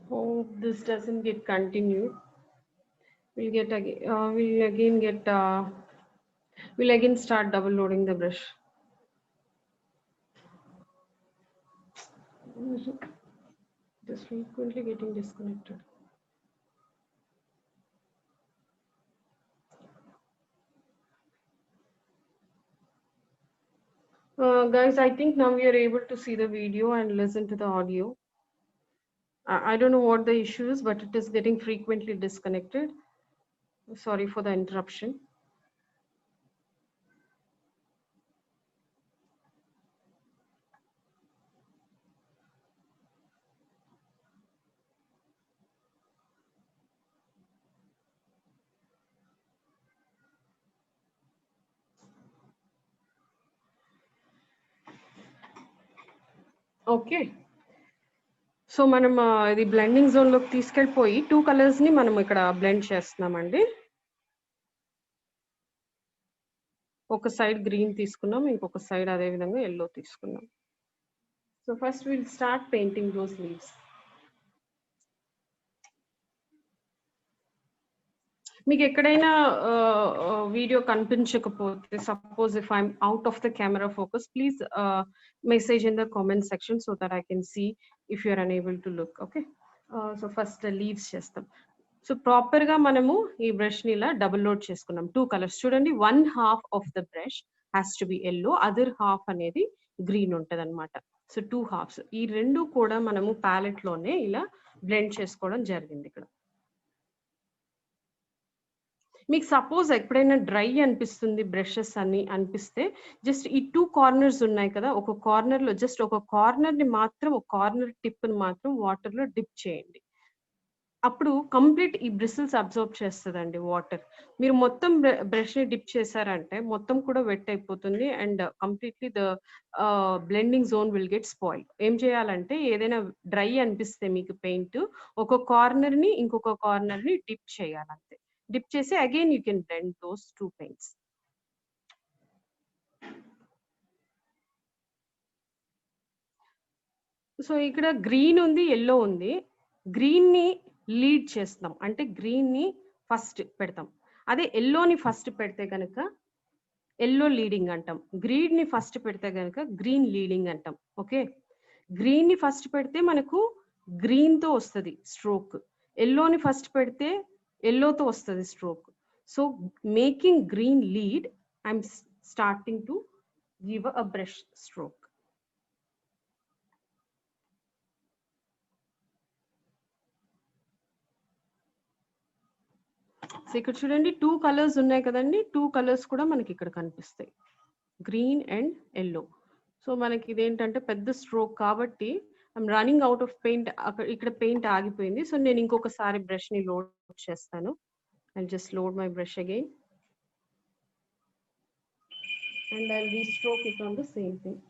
hope this doesn't get continued. We'll again start double loading the brush. Just frequently getting disconnected. Guys, I think now we are able to see the video and listen to the audio. I don't know what the issue is, but it is getting frequently disconnected. Sorry for the interruption. Okay, so మనం ఇది blending zone లోకి తీసుకెళ్ళిపోయి 2 colours ని మనం ఇక్కడ blend చేస్తున్నామండి. ఒక side green తీసుకున్నాం, ఇంకొక సైడ్ అదే విధంగా yellow తీసుకున్నాం. So first will start painting those leaves. మీకు ఎక్కడైనా వీడియో కనిపించకపోతే, suppose if I'm out of the camera focus, please message in the comment section so that I can see if you're unable to look. Okay, so first leaves చేస్తాం. So proper గా మనము ఈ brush ని ఇలా double load చేసుకున్నాం. 2 colours చూడండి, 1/2 of the brush has to B yellow, other half అనేది green ఉంటది అనమాట. సో 2 హాఫ్స్, ఈ రెండు కూడా మనము ప్యాలెట్ లోనే ఇలా బ్లెండ్ చేసుకోవడం జరిగింది. ఇక్కడ మీకు సపోజ్ ఎప్పుడైనా డ్రై అనిపిస్తుంది బ్రషెస్ అని అనిపిస్తే, జస్ట్ ఈ 2 కార్నర్స్ ఉన్నాయి కదా, ఒక కార్నర్ లో జస్ట్ ఒక కార్నర్ ని మాత్రం, ఒక కార్నర్ టిప్ ని మాత్రం వాటర్ లో డిప్ చేయండి. అప్పుడు కంప్లీట్ ఈ బ్రిసిల్స్ అబ్జర్వ్ చేస్తుందండి వాటర్. మీరు మొత్తం బ్రష్ ని డిప్ చేశారంటే మొత్తం కూడా వెట్ అయిపోతుంది and completely the blending zone will get spoil. ఏం చేయాలంటే, ఏదైనా డ్రై అనిపిస్తే మీకు పెయింట్, ఒక కార్నర్ ని ఇంకొక కార్నర్ ని డిప్ చేయాలంతే. డిప్ చేసి again you can blend those 2 paints. So ఇక్కడ గ్రీన్ ఉంది, ఎల్లో ఉంది. గ్రీన్ ని లీడ్ చేస్తాం, అంటే గ్రీన్ ని ఫస్ట్ పెడతాం. అదే ఎల్లోని ఫస్ట్ పెడితే కనుక ఎల్లో లీడింగ్ అంటాం. గ్రీన్ ని ఫస్ట్ పెడితే కనుక గ్రీన్ లీడింగ్ అంటాం. ఓకే, గ్రీన్ ని ఫస్ట్ పెడితే మనకు గ్రీన్ తో వస్తుంది స్ట్రోక్, ఎల్లోని ఫస్ట్ పెడితే ఎల్లోతో వస్తుంది stroke. So making green lead, I'm starting to give a brush stroke. So ఇక్కడ చూడండి 2 కలర్స్ ఉన్నాయి కదండి, 2 కలర్స్ కూడా మనకి ఇక్కడ కనిపిస్తాయి, గ్రీన్ అండ్ ఎల్లో. సో మనకి ఇదేంటంటే పెద్ద స్ట్రోక్ కాబట్టి I'm running out of paint. అక్కడ ఇక్కడ పెయింట్ ఆగిపోయింది. సో నేను ఇంకొకసారి బ్రష్ ని లోడ్ చేస్తాను. I just load my brush again and I restroke it on the same thing.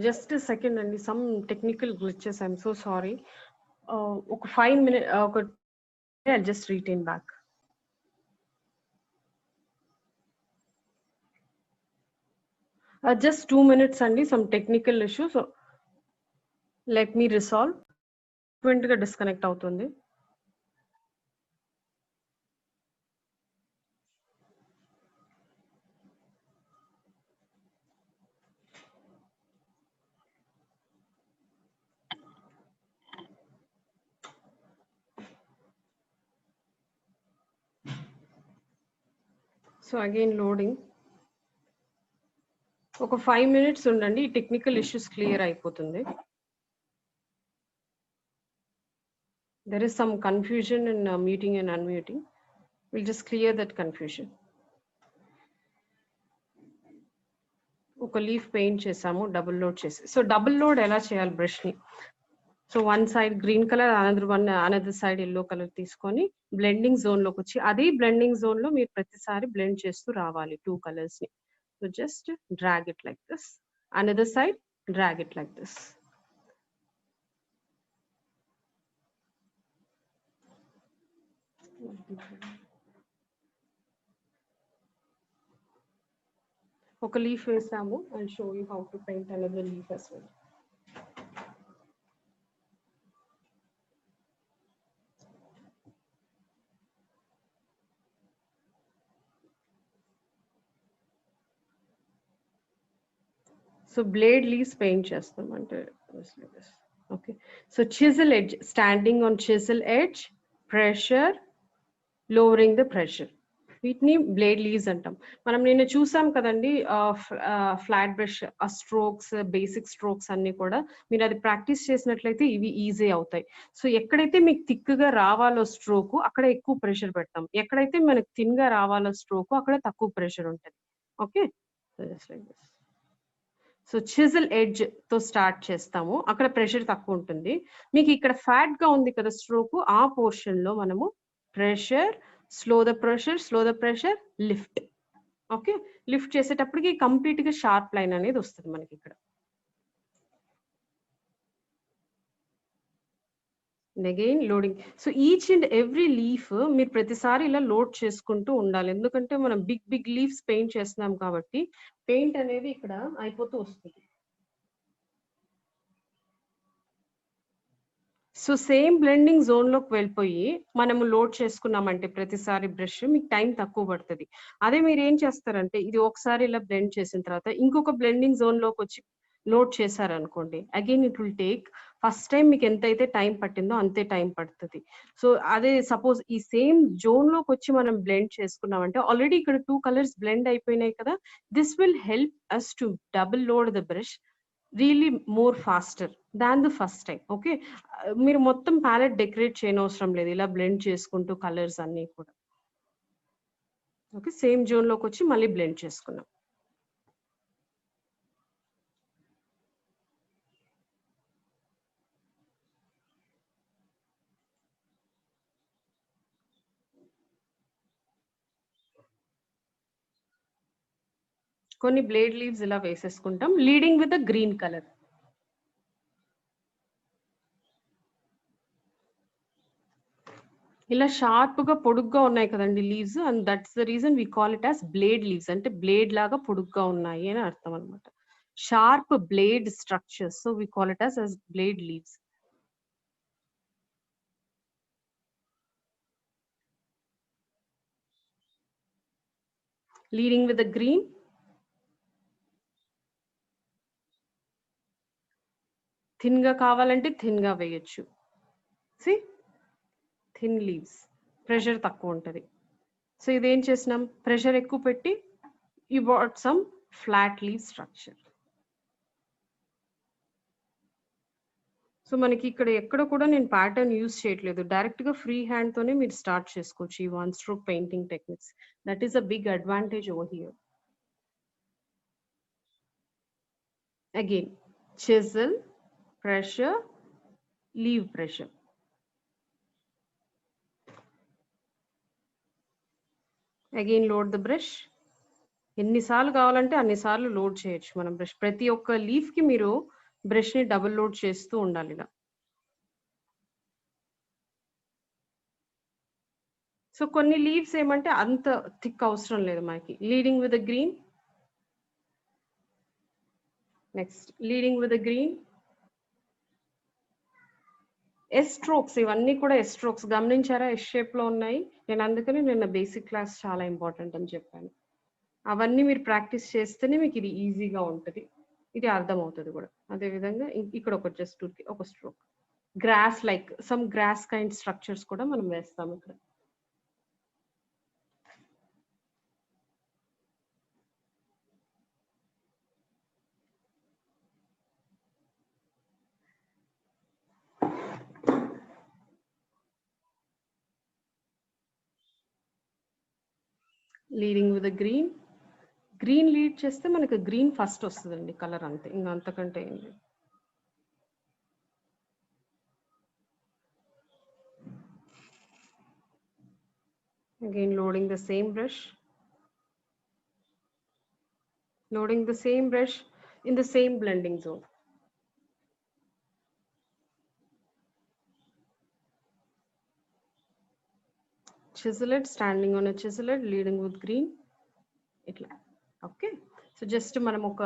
Just a second అండి, some technical glitches, I'm so sorry. ఒక 5 minutes, I'll just retain back. Just 2 minutes అండి, some technical issue, so let me resolve. ఫ్రీక్వెంట్గా disconnect అవుతుంది. So again loading. ఒక 5 minutes ఉండండి, ఈ technical issues clear అయిపోతుంది. There is some confusion in muting and unmuting. We'll just clear that confusion. ఒక leaf paint చేసాము, double load చేసి. So double load ఎలా చేయాలి బ్రష్ ని? So one side green colour, another side yellow colour తీసుకొని blending zone లోకి వచ్చి, అదే బ్లెండింగ్ జోన్ లో మీరు ప్రతిసారి బ్లెండ్ చేస్తూ రావాలి 2 colors ని. So just drag it like this, another side drag it like this. ఒక లీఫ్ వేసాము, I'll show you how to paint another leaf as well. So blade leaves paint చేస్తాం అంటే okay. So chisel edge, standing on chisel edge, pressure, lowering the pressure, వీటిని blade leaves అంటాం. మనం నిన్న చూసాం కదండి flat brush strokes, basic strokes అన్ని కూడా మీరు అది ప్రాక్టీస్ చేసినట్లయితే ఇవి ఈజీ అవుతాయి. సో ఎక్కడైతే మీకు థిక్గా రావాలో స్ట్రోక్ అక్కడ ఎక్కువ ప్రెషర్ పెడతాం, ఎక్కడైతే మనకు థిన్ గా రావాలో స్ట్రోక్ అక్కడ తక్కువ ప్రెషర్ ఉంటుంది. ఓకే, సో చిజిల్ ఎడ్జ్ తో స్టార్ట్ చేస్తాము, అక్కడ ప్రెషర్ తక్కువ ఉంటుంది. మీకు ఇక్కడ ఫ్యాట్ గా ఉంది కదా స్ట్రోక్, ఆ పోర్షన్ లో మనము pressure, slow the pressure, lift. Okay, lift చేసేటప్పటికి కంప్లీట్ గా షార్ప్ లైన్ అనేది వస్తుంది మనకి ఇక్కడ. Again loading. So each and every leaf మీరు ప్రతిసారి ఇలా లోడ్ చేసుకుంటూ ఉండాలి, ఎందుకంటే మనం బిగ్ లీవ్స్ పెయింట్ చేస్తున్నాం కాబట్టి పెయింట్ అనేది ఇక్కడ అయిపోతూ వస్తుంది. సో సేమ్ బ్లెండింగ్ జోన్ లోకి వెళ్ళిపోయి మనము లోడ్ చేసుకున్నామంటే ప్రతిసారి బ్రష్ మీకు టైం తక్కువ పడుతుంది. అదే మీరు ఏం చేస్తారంటే ఇది ఒకసారి ఇలా బ్లెండ్ చేసిన తర్వాత ఇంకొక బ్లెండింగ్ జోన్ లోకి వచ్చి లోడ్ చేశారనుకోండి, again it will take, first time మీకు ఎంతైతే టైం పట్టిందో అంతే టైం పడుతుంది. సో అదే సపోజ్ ఈ సేమ్ జోన్ లోకి వచ్చి మనం బ్లెండ్ చేసుకున్నామంటే ఆల్రెడీ ఇక్కడ 2 colors బ్లెండ్ అయిపోయినాయి కదా, this will help us to double load the brush really more faster than the first time. Okay, మీరు మొత్తం ప్యాలెట్ డెకరేట్ చేయనవసరం లేదు, ఇలా బ్లెండ్ చేసుకుంటూ కలర్స్ అన్ని కూడా. ఓకే, సేమ్ జోన్ లోకి వచ్చి మళ్ళీ బ్లెండ్ చేసుకున్నాం. కొన్ని బ్లేడ్ లీవ్స్ ఇలా వేసేసుకుంటాం, లీడింగ్ విత్ గ్రీన్ కలర్. ఇలా షార్ప్ గా పొడుగ్గా ఉన్నాయి కదండి leaves, and that's the reason we call it as blade leaves. అంటే బ్లేడ్ లాగా పొడుగ్గా ఉన్నాయి అని అర్థం అనమాట. Sharp blade structures, so we call it as blade leaves. Leading with the green, thin గా కావాలంటే థిన్ గా వేయొచ్చు. సి థిన్ లీవ్స్, ప్రెషర్ తక్కువ ఉంటుంది. సో ఇదేం చేసినాం, ప్రెషర్ ఎక్కువ పెట్టి you but some flat leaf structure. So మనకి ఇక్కడ ఎక్కడ కూడా నేను ప్యాటర్న్ యూజ్ చేయట్లేదు, డైరెక్ట్ గా ఫ్రీ హ్యాండ్ తోనే మీరు స్టార్ట్ చేసుకోవచ్చు ఈ 1 stroke painting techniques. That is a big advantage over here. Again chisel, pressure, leave pressure. Again load the brush. ఎన్నిసార్లు కావాలంటే అన్నిసార్లు లోడ్ చేయొచ్చు మనం బ్రష్. ప్రతి ఒక్క లీఫ్ కి మీరు బ్రష్ ని డబుల్ లోడ్ చేస్తూ ఉండాలి ఇలా. సో కొన్ని లీవ్స్ ఏమంటే అంత థిక్ అవసరం లేదు మనకి. Leading with green, next leading with green. S strokes, ఇవన్నీ కూడా ఎస్ స్ట్రోక్స్ గమనించారా? ఎస్ షేప్ లో ఉన్నాయి. నేను అందుకని నిన్న బేసిక్ క్లాస్ చాలా ఇంపార్టెంట్ అని చెప్పాను. అవన్నీ మీరు ప్రాక్టీస్ చేస్తేనే మీకు ఇది ఈజీగా ఉంటుంది, ఇది అర్థమవుతుంది కూడా. అదేవిధంగా ఇక్కడ ఒక జస్ట్ ఒక stroke grass, like some grass kind structures కూడా మనం వేస్తాం ఇక్కడ. Leading with green. Green lead చేస్తే మనకు గ్రీన్ ఫస్ట్ వస్తుందండి కలర్, అంతే, ఇంకా అంతకంటే ఏం లేదు. Again loading the same brush, loading the same brush in the same blending zone. Chisel it, standing on a chisel it, leading with green. Itla. Okay. So just మనం ఒక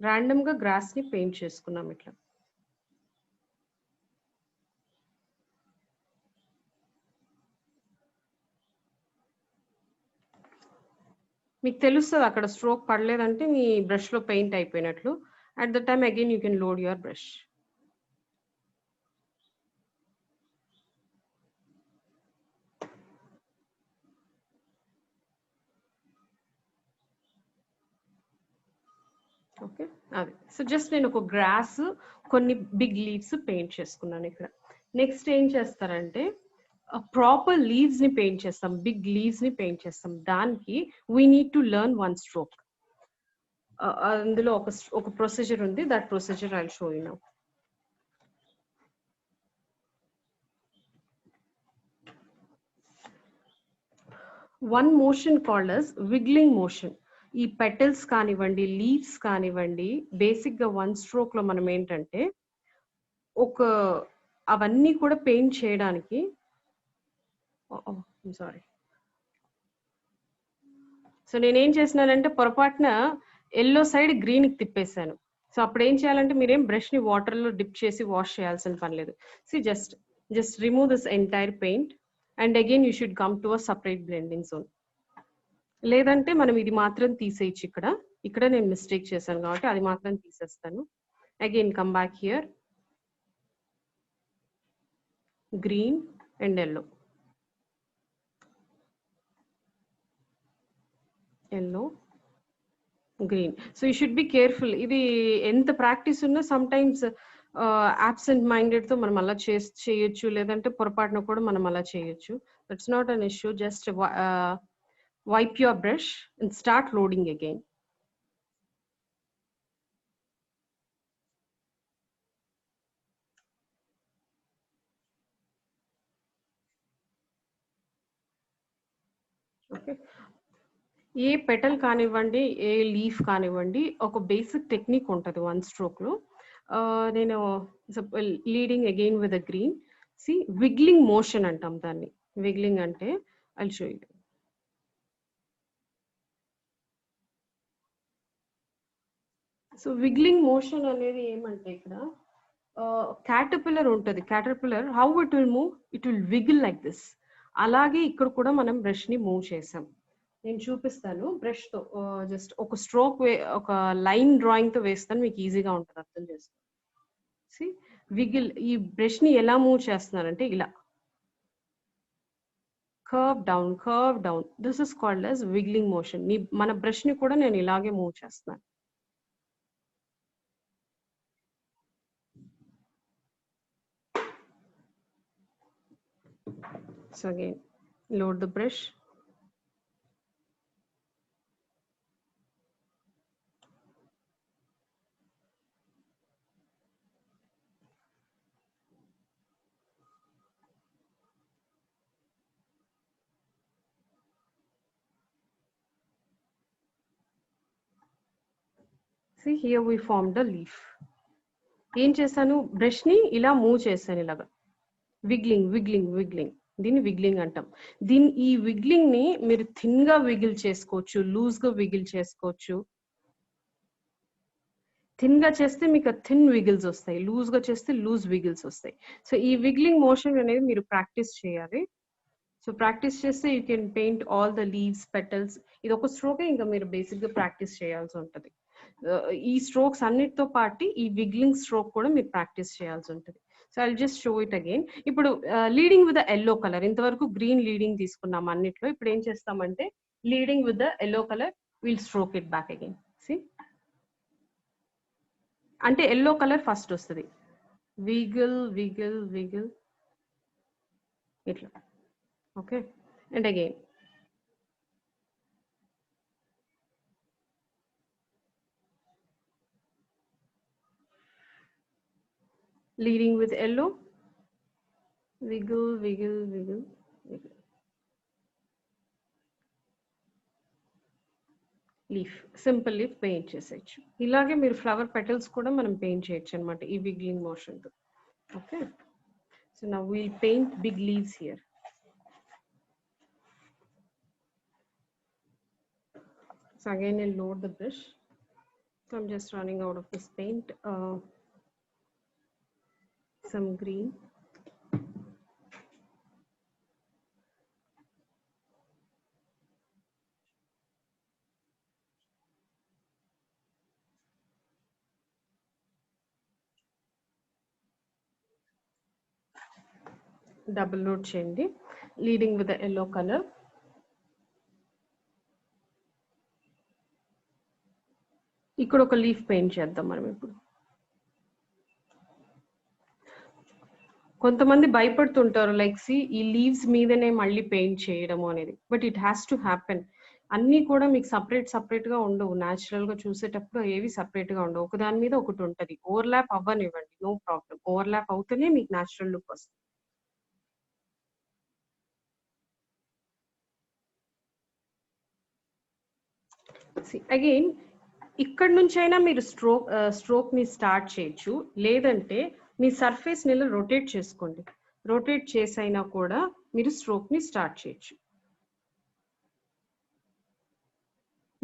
random గా grass ని paint చేసుకున్నాం ఇట్లా. మీకు తెలుస్తుంది అక్కడ stroke పడలేదంటే మీ బ్రష్ లో పెయింట్ అయిపోయినట్లు. At the time again you can load your brush. Okay, అది. సో జస్ట్ నేను ఒక గ్రాస్, కొన్ని బిగ్ లీవ్స్ పెయింట్ చేసుకున్నాను ఇక్కడ. నెక్స్ట్ ఏం చేస్తారంటే ప్రాపర్ లీవ్స్ ని పెయింట్ చేస్తాం, బిగ్ లీవ్స్ ని పెయింట్ చేస్తాం. దానికి we need to learn one stroke. అందులో ఒక ప్రొసీజర్ ఉంది, that procedure I will show you now. One motion called as wiggling motion. ఈ పెటల్స్ కానివ్వండి, లీవ్స్ కానివ్వండి, బేసిక్ గా వన్ స్ట్రోక్ లో మనం ఏంటంటే అవన్నీ కూడా పెయింట్ చేయడానికి, సారీ, సో నేనేం చేసినానంటే పొరపాటున ఎల్లో సైడ్ గ్రీన్ కి తిప్పేశాను. సో అప్పుడు ఏం చేయాలంటే మీరేం బ్రష్ ని వాటర్ లో డిప్ చేసి వాష్ చేయాల్సిన పని లేదు. See just remove this entire paint and again you should come to a separate blending zone. లేదంటే మనం ఇది మాత్రం తీసేయచ్చు. ఇక్కడ నేను మిస్టేక్ చేశాను కాబట్టి అది మాత్రం తీసేస్తాను. Again come back here, green and yellow, yellow green. So you should be careful. ఇది ఎంత ప్రాక్టీస్ ఉన్నా సమ్ టైమ్స్ absent minded తో మనం అలా చేయొచ్చు, లేదంటే పొరపాటున కూడా మనం అలా చేయొచ్చు. That's not an issue. Just wipe your brush and start loading again. Okay. ఏ పెటల్ కానివ్వండి, ఏ లీఫ్ కానివ్వండి, ఒక బేసిక్ టెక్నిక్ ఉంటుంది వన్ స్ట్రోక్ లో. నేను leading again with a green. See wiggling motion అంటాం దాన్ని. విగ్లింగ్ అంటే I'll show you. So wiggling motion అనేది ఏమంటే ఇక్కడ క్యాటర్పిల్లర్ ఉంటుంది. Caterpillar how it will move, it will wiggle like this. అలాగే ఇక్కడ కూడా మనం బ్రష్ ని మూవ్ చేసాం. నేను చూపిస్తాను బ్రష్ తో. జస్ట్ ఒక స్ట్రోక్ ఒక లైన్ డ్రాయింగ్ తో వేస్తాను, మీకు ఈజీగా ఉంటుంది అర్థం చేసుకో. సి విగిల్, ఈ బ్రష్ ని ఎలా మూవ్ చేస్తున్నారంటే ఇలా curve down, curve down. This is called as wiggling motion. మన బ్రష్ ని కూడా నేను ఇలాగే మూవ్ చేస్తున్నాను. So again, load the brush. See here we formed a leaf. ఏం చేశాను, బ్రష్ ని ఇలా మూవ్ చేశాను ఇలాగా. విగ్లింగ్ విగ్లింగ్ విగ్లింగ్, దీన్ని విగ్లింగ్ అంటాం. ఈ విగ్లింగ్ ని మీరు థిన్ గా విగిల్ చేసుకోవచ్చు, లూజ్ గా విగిల్ చేసుకోవచ్చు. థిన్ గా చేస్తే మీకు థిన్ విగిల్స్ వస్తాయి, లూజ్ గా చేస్తే లూజ్ విగిల్స్ వస్తాయి. సో ఈ విగ్లింగ్ మోషన్ అనేది మీరు ప్రాక్టీస్ చేయాలి. సో ప్రాక్టీస్ చేస్తే you can paint all the leaves, petals. ఇది ఒక స్ట్రోకే ఇంకా మీరు బేసిక్ గా ప్రాక్టీస్ చేయాల్సి ఉంటుంది. ఈ స్ట్రోక్స్ అన్నిటితో పాటు ఈ విగ్లింగ్ స్ట్రోక్ కూడా మీరు ప్రాక్టీస్ చేయాల్సి ఉంటుంది. So I just show it again. ఇప్పుడు leading with the yellow colour, ఇంతవరకు గ్రీన్ లీడింగ్ తీసుకున్నాం అన్నిట్లో. ఇప్పుడు ఏం చేస్తామంటే leading with the yellow colour will stroke it back again. See అంటే ఎల్లో కలర్ ఫస్ట్ వస్తుంది, విగిల్ విగిల్ విగిల్ ఇట్లా. Okay, and again leading with yellow, wiggle wiggle wiggle wiggle. Leaf, simple leaf paint చేసేయచ్చు. ఇలాగే మీరు flower petals కూడా మనం paint చేయొచ్చు అనమాట ఈ విగ్లింగ్ మోషన్ తో. Okay, so now we'll paint big leaves here. So again I'll load the brush. So I'm just running out of this paint. Some green. Double load చేయండి, leading with the yellow color. ఇక్కడ ఒక leaf paint చేద్దాం మనం ఇప్పుడు. కొంతమంది భయపడుతుంటారు like C ఈ leaves మీదనే మళ్ళీ పెయింట్ చేయడము అనేది, but it has to happen. అన్నీ కూడా మీకు సపరేట్ గా ఉండవు. న్యాచురల్ గా చూసేటప్పుడు ఏవి సపరేట్ గా ఉండవు, ఒకదాని మీద ఒకటి ఉంటుంది. ఓవర్లాప్ అవ్వనివ్వండి, నో ప్రాబ్లం. ఓవర్లాప్ అవుతూనే మీకు న్యాచురల్ లుక్ వస్తుంది. అగైన్ ఇక్కడ నుంచి అయినా మీరు స్ట్రోక్ ని స్టార్ట్ చేయొచ్చు, లేదంటే మీ సర్ఫేస్ ని రొటేట్ చేసుకోండి. రొటేట్ చేసైనా కూడా మీరు స్ట్రోక్ ని స్టార్ట్ చేయొచ్చు.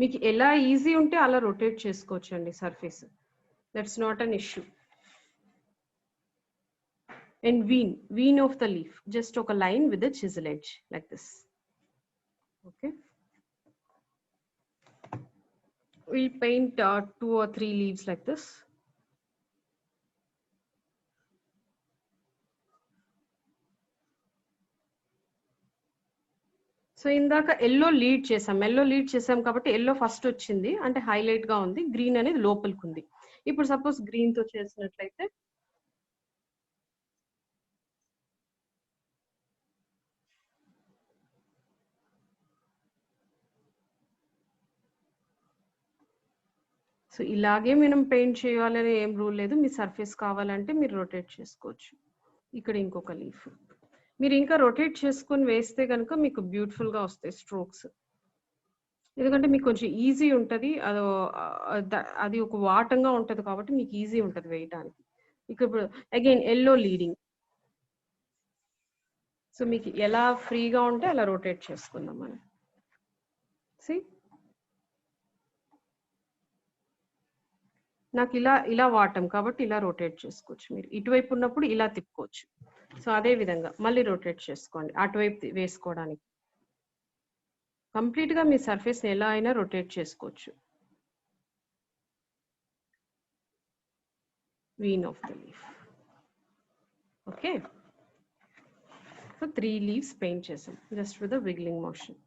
మీకు ఎలా ఈజీ ఉంటే అలా రొటేట్ చేసుకోవచ్చు అండి surface, that's not an issue. And vein of the leaf, just ఒక line with the chisel edge like this. Okay, we'll paint 2 or 3 leaves like this. So ఇందాక ఎల్లో లీడ్ చేసాం కాబట్టి ఎల్లో ఫస్ట్ వచ్చింది అంటే highlight గా ఉంది, green అనేది లోపలికి ఉంది. ఇప్పుడు సపోజ్ గ్రీన్ తో చేసినట్లయితే సో ఇలాగే మనం పెయింట్ చేయాలని ఏం రూల్ లేదు. మీ సర్ఫేస్ కావాలంటే మీరు రొటేట్ చేసుకోవచ్చు. ఇక్కడ ఇంకొక లీఫ్ మీరు ఇంకా రొటేట్ చేసుకొని వేస్తే కనుక మీకు బ్యూటిఫుల్ గా వస్తాయి స్ట్రోక్స్. ఎందుకంటే మీకు కొంచెం ఈజీ ఉంటుంది, అది ఒక వాటంగా ఉంటుంది కాబట్టి మీకు ఈజీ ఉంటుంది వేయడానికి. ఇప్పుడు అగైన్ ఎల్లో లీడింగ్. సో మీకు ఎలా ఫ్రీగా ఉంటే అలా రొటేట్ చేసుకుందాం మనం. సి నాకు ఇలా వాటం కాబట్టి ఇలా రొటేట్ చేసుకోవచ్చు. మీరు ఇటువైపు ఉన్నప్పుడు ఇలా తిప్పుకోవచ్చు. సో అదే విధంగా మళ్ళీ రొటేట్ చేసుకోండి అటువైపు వేసుకోవడానికి. కంప్లీట్ గా మీ సర్ఫేస్ ఎలా అయినా రొటేట్ చేసుకోవచ్చు. Vein of the leaf. Okay, so 3 leaves paint చేసాం just with the wiggling motion.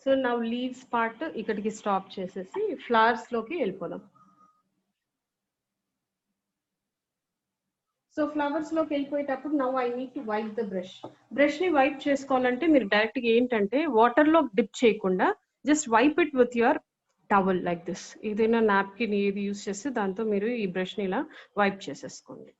So now leaves part ఇక్కడికి స్టాప్ చేసేసి ఫ్లవర్స్ లోకి వెళ్ళిపోదాం. సో ఫ్లవర్స్ లోకి వెళ్ళిపోయేటప్పుడు now I need to wipe the brush ని వైప్ చేసుకోవాలంటే మీరు డైరెక్ట్ గా ఏంటంటే వాటర్ లో డిప్ చేయకుండా just wipe it with your towel like this. ఏదైనా నాప్కిన్ ఏది యూస్ చేస్తే దాంతో మీరు ఈ బ్రష్ ని ఇలా వైప్ చేసేసుకోండి.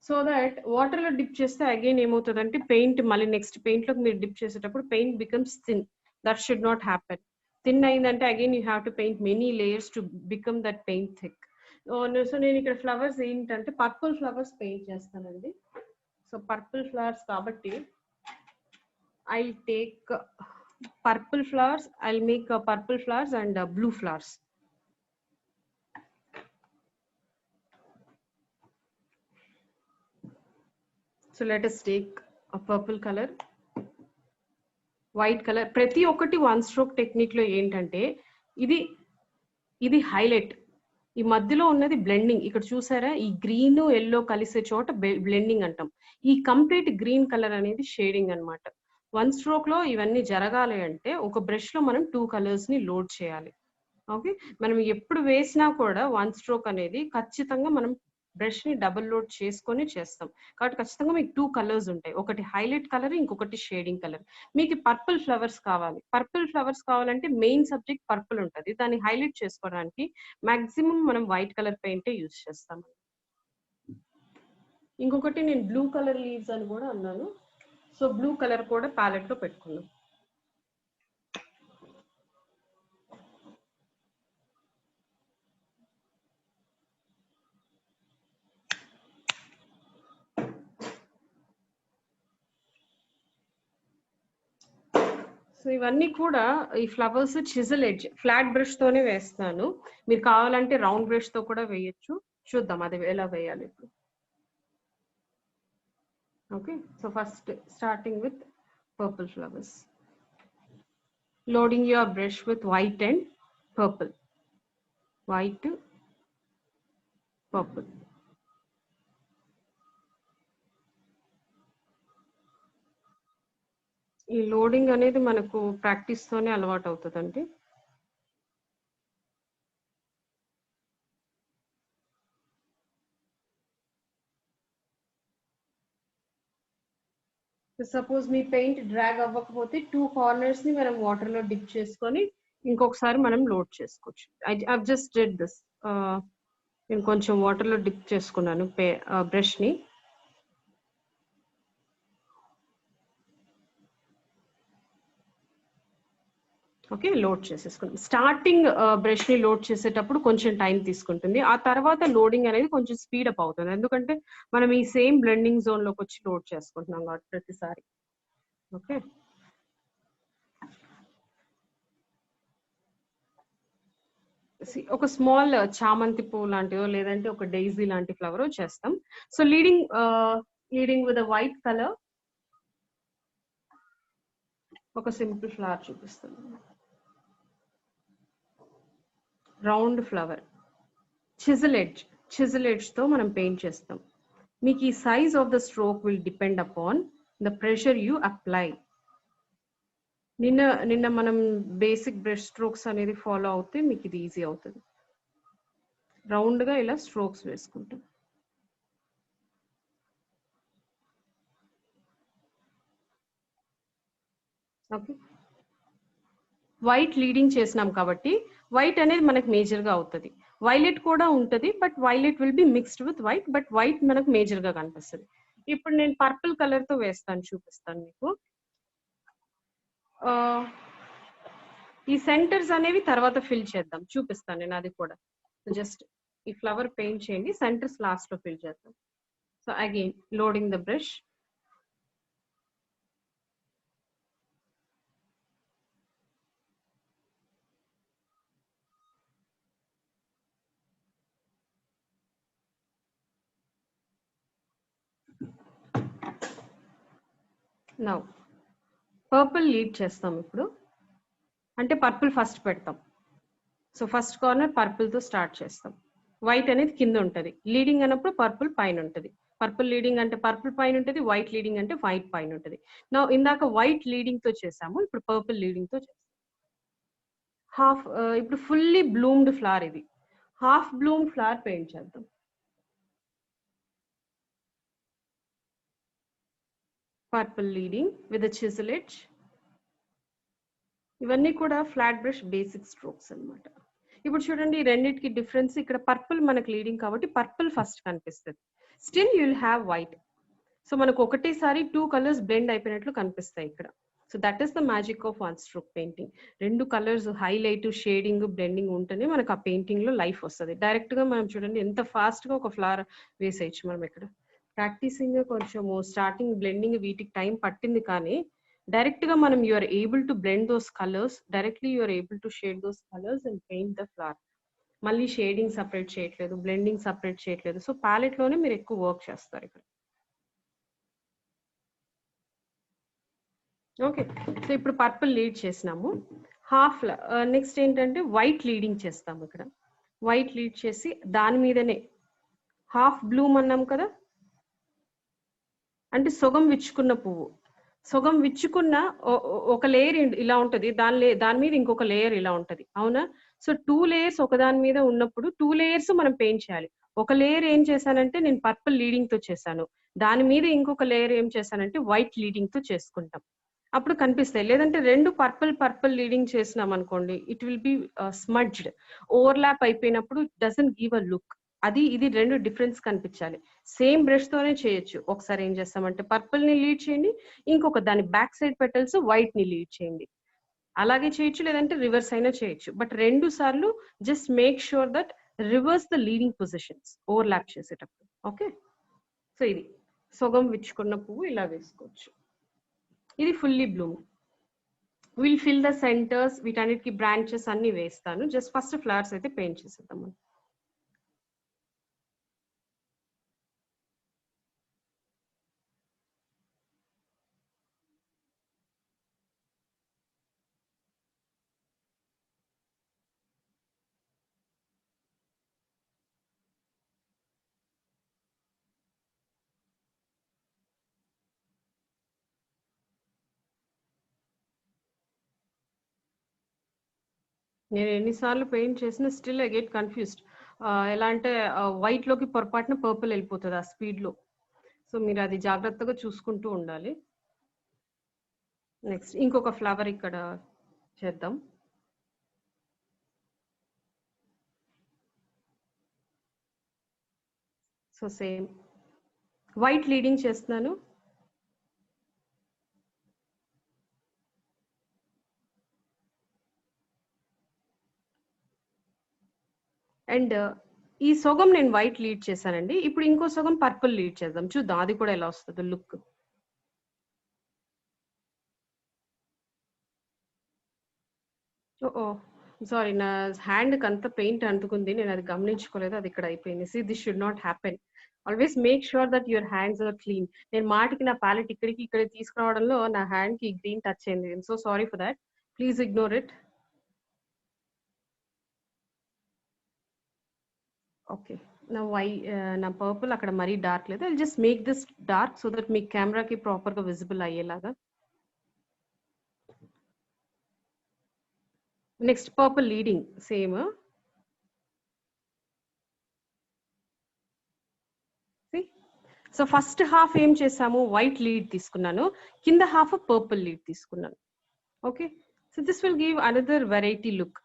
సో దట్ వాటర్ లో డిప్ చేస్తే అగైన్ ఏమవుతుందంటే పెయింట్ మళ్ళీ నెక్స్ట్ పెయింట్ లోకి మీరు డిప్ చేసేటప్పుడు paint becomes thin. That should not happen. Thin అయిందంటే again you have to paint many layers to become that paint thick. So నేను ఇక్కడ ఫ్లవర్స్ ఏంటంటే పర్పుల్ ఫ్లవర్స్ పెయింట్ చేస్తానండి. సో పర్పుల్ ఫ్లవర్స్ కాబట్టి I take purple flowers. I'll make purple flowers and blue flowers. So let us take a purple color, white color. ప్రతి ఒక్కటి one stroke technique లో ఏంటంటే ఇది హైలైట్, ఈ మధ్యలో ఉన్నది బ్లెండింగ్. ఇక్కడ చూసారా, ఈ గ్రీన్ ఎల్లో కలిసే చోట బ్లెండింగ్ అంటాం. ఈ కంప్లీట్ గ్రీన్ కలర్ అనేది షేడింగ్ అన్నమాట. వన్ స్ట్రోక్ లో ఇవన్నీ జరగాలి అంటే ఒక బ్రష్ లో మనం 2 కలర్స్ ని లోడ్ చేయాలి. ఓకే, మనం ఎప్పుడు వేసినా కూడా వన్ స్ట్రోక్ అనేది ఖచ్చితంగా మనం బ్రష్ ని డబుల్ లోడ్ చేసుకొని చేస్తాం. కాబట్టి ఖచ్చితంగా మీకు 2 కలర్స్ ఉంటాయి, ఒకటి హైలైట్ కలర్, ఇంకొకటి షేడింగ్ కలర్. మీకు పర్పుల్ ఫ్లవర్స్ కావాలి, పర్పుల్ ఫ్లవర్స్ కావాలంటే మెయిన్ సబ్జెక్ట్ పర్పుల్ ఉంటుంది, దాన్ని హైలైట్ చేసుకోవడానికి మాక్సిమం మనం వైట్ కలర్ పెయింటే యూజ్ చేస్తాం. ఇంకొకటి నేను బ్లూ కలర్ లీవ్స్ అని కూడా అన్నాను. సో బ్లూ కలర్ కూడా ప్యాలెట్ లో పెట్టుకున్నాం. సో ఇవన్నీ కూడా ఈ flowers chisel edge flat brush తోనే వేస్తాను. మీరు కావాలంటే రౌండ్ బ్రష్ తో కూడా వేయొచ్చు. చూద్దాం అది ఎలా వేయాలి ఇప్పుడు. Okay, so first starting with purple flowers. Loading your brush with white and purple. White, purple. ఈ లోడింగ్ అనేది మనకు ప్రాక్టీస్ తోనే అలవాటు అవుతుందండి. సపోజ్ మీ పెయింట్ డ్రాగ్ అవ్వకపోతే 2 కార్నర్స్ ని మనం వాటర్ లో డిప్ చేసుకొని ఇంకొకసారి మనం లోడ్ చేసుకోవచ్చు. I just did this. నేను కొంచెం వాటర్ లో డిప్ చేసుకున్నాను బ్రష్ ని. ఓకే, లోడ్ చేసేసుకున్నాం. స్టార్టింగ్ బ్రష్ ని లోడ్ చేసేటప్పుడు కొంచెం టైం తీసుకుంటుంది, ఆ తర్వాత లోడింగ్ అనేది కొంచెం స్పీడ్ అప్ అవుతుంది, ఎందుకంటే మనం ఈ సేమ్ బ్లెండింగ్ జోన్ లోకి వచ్చి లోడ్ చేసుకుంటున్నాం కాబట్టి ప్రతిసారి. ఓకే, ఒక స్మాల్ చామంతి పువ్వు లాంటిదో లేదంటే ఒక డైజీ లాంటి ఫ్లవర్ చేస్తాం. So leading with white colour ఒక సింపుల్ ఫ్లవర్ చూపిస్తాను. రౌండ్ ఫ్లవర్, చిజల్ ఎడ్జ్ తో మనం పెయింట్ చేస్తాం. మీకు ఈ size of the stroke will depend upon the pressure you apply. నిన్న మనం బేసిక్ బ్రష్ స్ట్రోక్స్ అనేది ఫాలో అవుతే మీకు ఇది ఈజీ అవుతుంది. రౌండ్ గా ఇలా స్ట్రోక్స్ వేసుకుంటాం. ఓకే, వైట్ లీడింగ్ చేసినాం కాబట్టి వైట్ అనేది మనకు మేజర్ గా అవుతుంది. వైలెట్ కూడా ఉంటుంది, but violet will be mixed with white, but white మనకు మేజర్ గా కనిపిస్తుంది. ఇప్పుడు నేను పర్పుల్ కలర్ తో వేస్తాను, చూపిస్తాను మీకు. ఈ సెంటర్స్ అనేవి తర్వాత ఫిల్ చేద్దాం, చూపిస్తాను నేను అది కూడా. జస్ట్ ఈ ఫ్లవర్ పెయింట్ చేయండి, సెంటర్స్ లాస్ట్ లో ఫిల్ చేద్దాం. So again loading the brush. Now purple lead చేస్తాం ఇప్పుడు, అంటే పర్పుల్ ఫస్ట్ పెడతాం. సో ఫస్ట్ కార్నర్ పర్పుల్ తో స్టార్ట్ చేస్తాం. వైట్ అనేది కింద ఉంటుంది, లీడింగ్ అన్నప్పుడు పర్పుల్ పైన ఉంటుంది. పర్పుల్ లీడింగ్ అంటే పర్పుల్ పైన ఉంటుంది, వైట్ లీడింగ్ అంటే వైట్ పైన ఉంటుంది. నా ఇందాక వైట్ లీడింగ్ తో చేసాము, ఇప్పుడు పర్పుల్ లీడింగ్ తో చేస్తాం. ఇప్పుడు ఫుల్లీ బ్లూమ్డ్ ఫ్లవర్, ఇది హాఫ్ బ్లూమ్డ్ ఫ్లవర్ పెయింట్ చేద్దాం. Purple leading with chisel edge. ఇవన్నీ కూడా ఫ్లాట్ బ్రష్ బేసిక్ స్ట్రోక్స్ అన్నమాట. ఇప్పుడు చూడండి ఈ రెండింటికి డిఫరెన్స్, ఇక్కడ పర్పుల్ మనకు లీడింగ్ కాబట్టి పర్పుల్ ఫస్ట్ కనిపిస్తుంది. Still you will have white. So మనకు ఒకటేసారి 2 కలర్స్ బ్లెండ్ అయిపోయినట్లు కనిపిస్తాయి ఇక్కడ. So that is the magic of one stroke painting. రెండు కలర్స్ హైలైట్, షేడింగ్, బ్లెండింగ్ ఉంటేనే మనకు ఆ పెయింటింగ్ లో లైఫ్ వస్తుంది. డైరెక్ట్ గా మనం చూడండి ఎంత ఫాస్ట్ గా ఒక ఫ్లవర్ వేసేయచ్చు మనం ఇక్కడ. ప్రాక్టీసింగ్ కొంచెము స్టార్టింగ్ బ్లెండింగ్ వీటికి టైం పట్టింది, కానీ డైరెక్ట్ గా మనం you are able to blend those colours, directly you are able to shade those colours and paint the flower. మళ్ళీ షేడింగ్ సపరేట్ చేయట్లేదు, బ్లెండింగ్ సపరేట్ చేయట్లేదు. సో ప్యాలెట్ లోనే మీరు ఎక్కువ వర్క్ చేస్తారు ఇక్కడ. ఓకే, సో ఇప్పుడు పర్పుల్ లీడ్ చేసినాము. హాఫ్ నెక్స్ట్ ఏంటంటే వైట్ లీడింగ్ చేస్తాము ఇక్కడ. వైట్ లీడ్ చేసి దాని మీదనే హాఫ్ బ్లూమ్ అన్నాం కదా, అంటే సొగం విచ్చుకున్న పువ్వు. సొగం విచ్చుకున్న ఒక లేయర్ ఇలా ఉంటది, దాని మీద ఇంకొక లేయర్ ఇలా ఉంటది, అవునా? సో 2 లేయర్స్ ఒకదాని మీద ఉన్నప్పుడు 2 లేయర్స్ మనం పెయింట్ చేయాలి. ఒక లేయర్ ఏం చేశానంటే నేను పర్పుల్ లీడింగ్ తో చేశాను, దాని మీద ఇంకొక లేయర్ ఏం చేశానంటే వైట్ లీడింగ్ తో చేసుకుంటాం. అప్పుడు కనిపిస్తాయి. లేదంటే రెండు పర్పుల్ లీడింగ్ చేసినాం అనుకోండి, ఇట్ విల్ బి స్మడ్జ్డ్, ఓవర్లాప్ అయిపోయినప్పుడు డజంట్ గివ్ అ లుక్. అది ఇది రెండు డిఫరెన్స్ కనిపించాలి. సేమ్ బ్రష్ తోనే చేయొచ్చు. ఒకసారి ఏం చేస్తామంటే పర్పుల్ ని లీడ్ చేయండి, ఇంకొక దాని బ్యాక్ సైడ్ పెటల్స్ వైట్ ని లీడ్ చేయండి. అలాగే చేయొచ్చు, లేదంటే రివర్స్ అయినా చేయొచ్చు. బట్ 2 సార్లు just make sure that reverse the leading positions overlap చేసేటప్పుడు. ఓకే, సో ఇది సొగం విచ్చుకున్న పువ్వు ఇలా వేసుకోవచ్చు. ఇది fully Bloom. Will fill the centres, వీటన్నిటికి బ్రాంచెస్ అన్ని వేస్తాను. జస్ట్ ఫస్ట్ ఫ్లవర్స్ అయితే పెయింట్ చేసేద్దాం. నేను ఎన్నిసార్లు పెయింట్ చేసినా స్టిల్ ఐ గెట్ కన్ఫ్యూజ్డ్. ఎలా అంటే వైట్ లోకి పొరపాటున పర్పుల్ వెళ్ళిపోతుంది ఆ స్పీడ్ లో. సో మీరు అది జాగ్రత్తగా చూసుకుంటూ ఉండాలి. నెక్స్ట్ ఇంకొక ఫ్లవర్ ఇక్కడ చేద్దాం. సో సేమ్ వైట్ లీడింగ్ చేస్తున్నాను. అండ్ ఈ సొగం నేను వైట్ లీడ్ చేశానండి. ఇప్పుడు ఇంకో సొగం పర్పుల్ లీడ్ చేద్దాం, చూద్దాం అది కూడా ఎలా వస్తుందో లుక్. ఓ సారీ, నా హ్యాండ్ అంత పెయింట్ అంటుకుంది, నేను అది గమనించుకోలేదు, అది ఇక్కడ అయిపోయింది. See this should not happen. Always make sure that your hands are clean. నేను మాటికి నా ప్యాలెట్ ఇక్కడికి ఇక్కడ తీసుకురావడంలో నా హ్యాండ్ కి గ్రీన్ టచ్ అయింది. I'm so sorry for that, please ignore it. Okay, నా నా పర్పుల్ అక్కడ మరీ డార్క్ లేదు. I just make this dark so that మీ కెమెరాకి ప్రాపర్ గా విజిబుల్ అయ్యేలాగా. Next purple leading same. So first half ఏం చేసాము, వైట్ లీడ్ తీసుకున్నాను, కింద హాఫ్ పర్పుల్ లీడ్ తీసుకున్నాను. Okay, so this will give another variety look.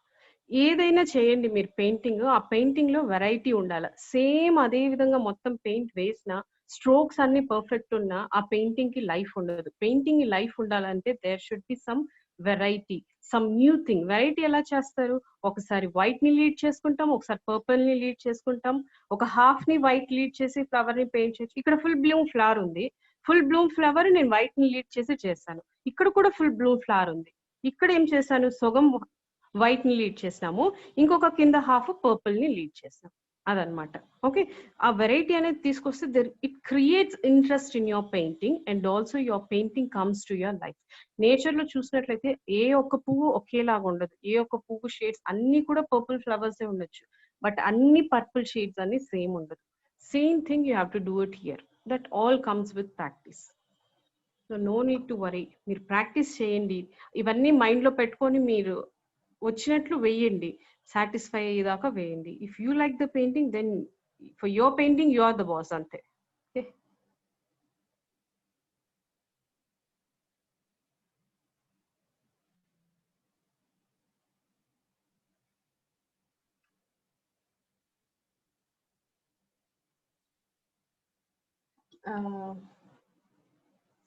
ఏదైనా చేయండి మీరు పెయింటింగ్, ఆ పెయింటింగ్ లో వెరైటీ ఉండాలి. సేమ్ అదే విధంగా మొత్తం పెయింట్ వేసిన స్ట్రోక్స్ అన్ని పర్ఫెక్ట్ ఉన్నా ఆ పెయింటింగ్ కి లైఫ్ ఉండదు. పెయింటింగ్ కి లైఫ్ ఉండాలంటే there should be some variety, some new thing. Variety ఎలా చేస్తారు, ఒకసారి వైట్ ని లీడ్ చేసుకుంటాం, ఒకసారి పర్పుల్ ని లీడ్ చేసుకుంటాం, ఒక హాఫ్ ని వైట్ లీడ్ చేసి ఫ్లవర్ ని పెయింట్ చేయొచ్చు. ఇక్కడ ఫుల్ బ్లూమ్ ఫ్లవర్ ఉంది, ఫుల్ బ్లూమ్ ఫ్లవర్ నేను వైట్ ని లీడ్ చేసి చేశాను. ఇక్కడ కూడా ఫుల్ బ్లూమ్ ఫ్లవర్ ఉంది, ఇక్కడ ఏం చేశాను, సొగం వైట్ ని లీడ్ చేసినాము, ఇంకొక కింద హాఫ్ పర్పుల్ ని లీడ్ చేసాం. అదనమాట. ఓకే, ఆ వెరైటీ అనేది తీసుకొస్తే it creates interest in your painting and also your painting comes to your life. Nature లో చూసినట్లయితే ఏ ఒక్క పువ్వు ఒకేలాగా ఉండదు, ఏ ఒక్క పువ్వు షేడ్స్ అన్ని కూడా పర్పుల్ ఫ్లవర్స్ ఉండొచ్చు, బట్ అన్ని పర్పుల్ షేడ్స్ అన్ని సేమ్ ఉండదు. Same thing you have to do it here. That all comes with practice. So no need to worry, మీరు ప్రాక్టీస్ చేయండి, ఇవన్నీ మైండ్ లో పెట్టుకొని మీరు వచ్చినట్లు వేయండి, సాటిస్ఫై అయ్యేదాకా వేయండి. If you like the painting then for your painting you are the boss, అంతే.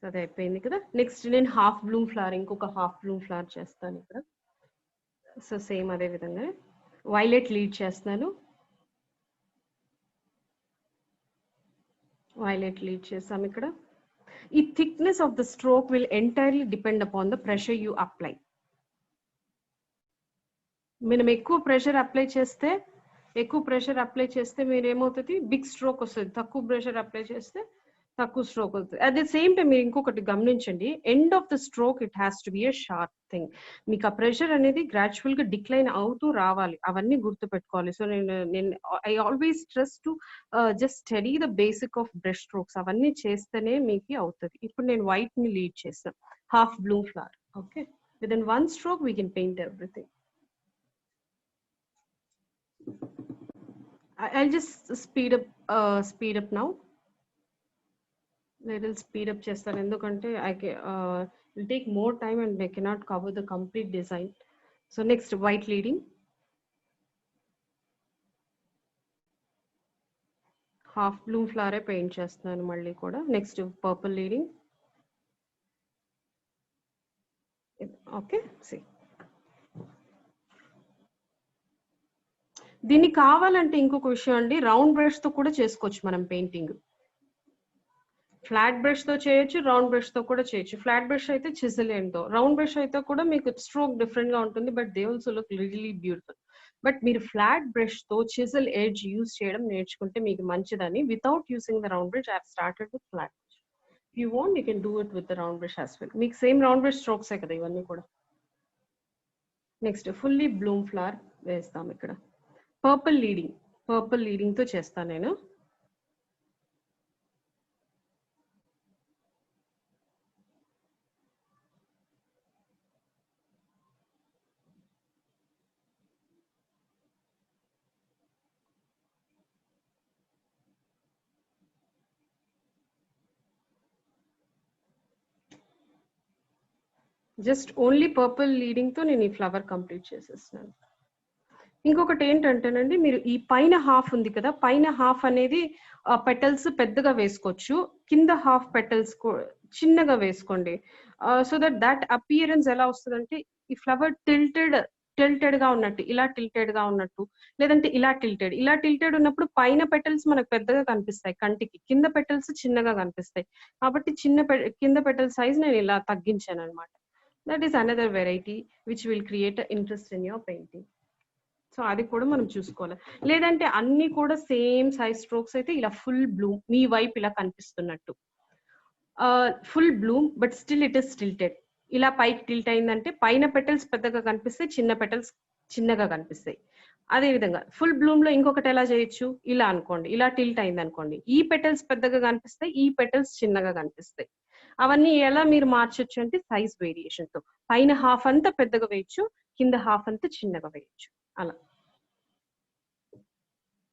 అదే అయిపోయింది కదా. నెక్స్ట్ నేను హాఫ్ బ్లూమ్ ఫ్లవర్, ఇంకొక హాఫ్ బ్లూమ్ ఫ్లవర్ చేస్తాను ఇక్కడ. సో సేమ్ అదే విధంగా వైలెట్ లీడ్ చేస్తున్నాను. వైలెట్ లీడ్ చేసాం ఇక్కడ. ఈ thickness of the stroke will entirely depend upon the pressure you apply. మనం ఎక్కువ ప్రెషర్ అప్లై చేస్తే మీరు ఏమవుతుంది, బిగ్ స్ట్రోక్ వస్తుంది. తక్కువ ప్రెషర్ అప్లై చేస్తే తక్కువ స్ట్రోక్ అవుతుంది. అట్ ద సేమ్ టైం మీరు ఇంకొకటి గమనించండి, end of the stroke it has to B a sharp thing. మీకు ఆ ప్రెషర్ అనేది గ్రాడ్యువల్ గా డిక్లైన్ అవుతూ రావాలి, అవన్నీ గుర్తుపెట్టుకోవాలి. సో నేను I always stress to just study the basic of brush strokes, అవన్నీ చేస్తేనే మీకు అవుతుంది. ఇప్పుడు నేను వైట్ ని లీడ్ చేస్తాను, half bloom flower. Okay, with in one stroke we can paint everything. I'll just speed up now. Little speed up chestan endukante will take more time and I cannot cover the complete design. So next, white leading, half bloom flower paint chestunanu malli kuda. Next, purple leading. Okay, see, దీన్ని కావాలంటే ఇంకొక విషయం అండి, round brush తో కూడా చేసుకోవచ్చు మనం painting. Flat brush తో చేయొచ్చు, రౌండ్ బ్రష్ తో కూడా చేయొచ్చు. ఫ్లాట్ బ్రష్ అయితే చిజిల్ ఎండ్ తో, రౌండ్ బ్రష్ అయితే కూడా మీకు స్ట్రోక్ డిఫరెంట్ గా ఉంటుంది, but they also look really beautiful. But మీరు ఫ్లాట్ బ్రష్ తో చిజిల్ ఎడ్జ్ యూజ్ చేయడం నేర్చుకుంటే మీకు మంచిదని. Without using the round brush I have started with flat brush. If you want you can do it with the round brush as well. మీకు same round brush strokes కదా ఇవన్నీ కూడా. Next fully Bloom flower వేస్తాం ఇక్కడ. Purple leading తో చేస్తాను నేను. Just only purple leading తో నేను ఈ ఫ్లవర్ కంప్లీట్ చేసేస్తున్నాను. ఇంకొకటి ఏంటంటేనండి, మీరు ఈ పైన హాఫ్ ఉంది కదా, పైన హాఫ్ అనేది పెటల్స్ పెద్దగా వేసుకోవచ్చు, కింద హాఫ్ పెటల్స్ చిన్నగా వేసుకోండి. సో దట్ అపియరెన్స్ ఎలా వస్తుందంటే, ఈ ఫ్లవర్ టిల్టెడ్ గా ఉన్నట్టు, ఇలా టిల్టెడ్ గా ఉన్నట్టు, లేదంటే ఇలా టిల్టెడ్ ఉన్నప్పుడు పైన పెటల్స్ మనకు పెద్దగా కనిపిస్తాయి కంటికి, కింద పెటల్స్ చిన్నగా కనిపిస్తాయి. కాబట్టి కింద పెటల్ సైజ్ నేను ఇలా తగ్గించాను అనమాట. That is another variety which will create interest in your painting. So అది కూడా మనం చూసుకోవాలి. లేదంటే అన్ని కూడా సేమ్ సైజ్ స్ట్రోక్స్ అయితే ఇలా ఫుల్ బ్లూమ్ మీ వైపు ఇలా కనిపిస్తున్నట్టు, full bloom but still it is tilted. ఇలా పైకి టిల్ట్ అయిందంటే పైన పెటల్స్ పెద్దగా కనిపిస్తాయి, చిన్న పెటల్స్ చిన్నగా కనిపిస్తాయి. అదే విధంగా ఫుల్ బ్లూమ్ లో ఇంకొకటి ఎలా చేయొచ్చు, ఇలా అనుకోండి, ఇలా టిల్ట్ అయింది అనుకోండి, ఈ పెటల్స్ పెద్దగా కనిపిస్తాయి, ఈ పెటల్స్ చిన్నగా కనిపిస్తాయి. అవన్నీ ఎలా మీరు మార్చొచ్చు అంటే సైజ్ వేరియేషన్ తో, పైన హాఫ్ అంతా పెద్దగా వేయచ్చు, కింద హాఫ్ అంతా చిన్నగా వేయచ్చు అలా.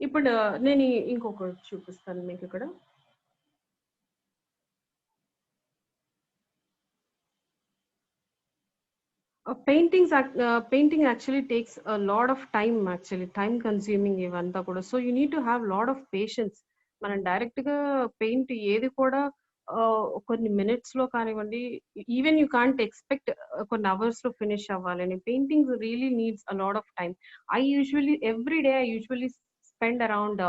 ఇప్పుడు నేను ఇంకొకటి చూపిస్తాను మీకు ఇక్కడ. Painting actually takes a lot of time, actually time consuming ఇవంతా కూడా. So you need to have lot of patience. మనం డైరెక్ట్ గా పెయింట్ ఏది కూడా కొన్ని మినిట్స్ లో కానివ్వండి, ఈవెన్ యూ కాంట్ ఎక్స్పెక్ట్ కొన్ని అవర్స్ లో ఫినిష్ అవ్వాలని. Painting really needs a lot of time. Every day I usually spend around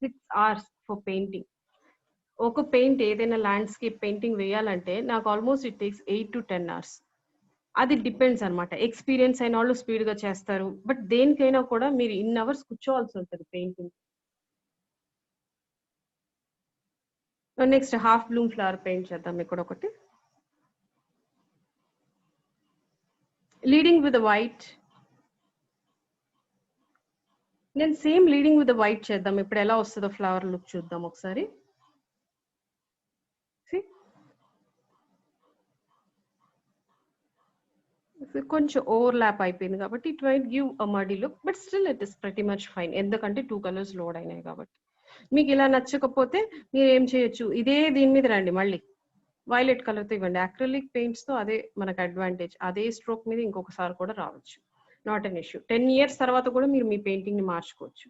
6 hours for painting. ఒక పెయింట్ ఏదైనా ల్యాండ్స్కేప్ పెయింటింగ్ వేయాలంటే నాకు almost it takes 8 to 10 hours. అది డిపెండ్స్ అనమాట. Experience అయిన వాళ్ళు స్పీడ్ గా చేస్తారు, బట్ దేనికైనా కూడా మీరు ఇన్ అవర్స్ కూర్చోవాల్సి ఉంటుంది painting. Next half bloom flower paint చేద్దాం ఇక్కడ ఒకటి. లీడింగ్ విత్ వైట్, నేను సేమ్ లీడింగ్ విత్ వైట్ చేద్దాం. ఇప్పుడు ఎలా వస్తుందో ఫ్లవర్ లుక్ చూద్దాం ఒకసారి. కొంచెం ఓవర్లాప్ అయిపోయింది కాబట్టి it might give a muddy look, but still it is pretty much fine. ఎందుకంటే 2 కలర్స్ లోడ్ అయినాయి కాబట్టి. మీకు ఇలా నచ్చకపోతే మీరు ఏం చేయొచ్చు, ఇదే దీని మీద రండి, మళ్ళీ వైలెట్ కలర్ తో ఇవ్వండి. అక్రిలిక్ పెయింట్స్ తో అదే మనకు అడ్వాంటేజ్. అదే స్ట్రోక్ మీద ఇంకొకసారి కూడా రావచ్చు, నాట్ అన్ ఇష్యూ. 10 years తర్వాత కూడా మీరు మీ పెయింటింగ్ ని మార్చుకోవచ్చు.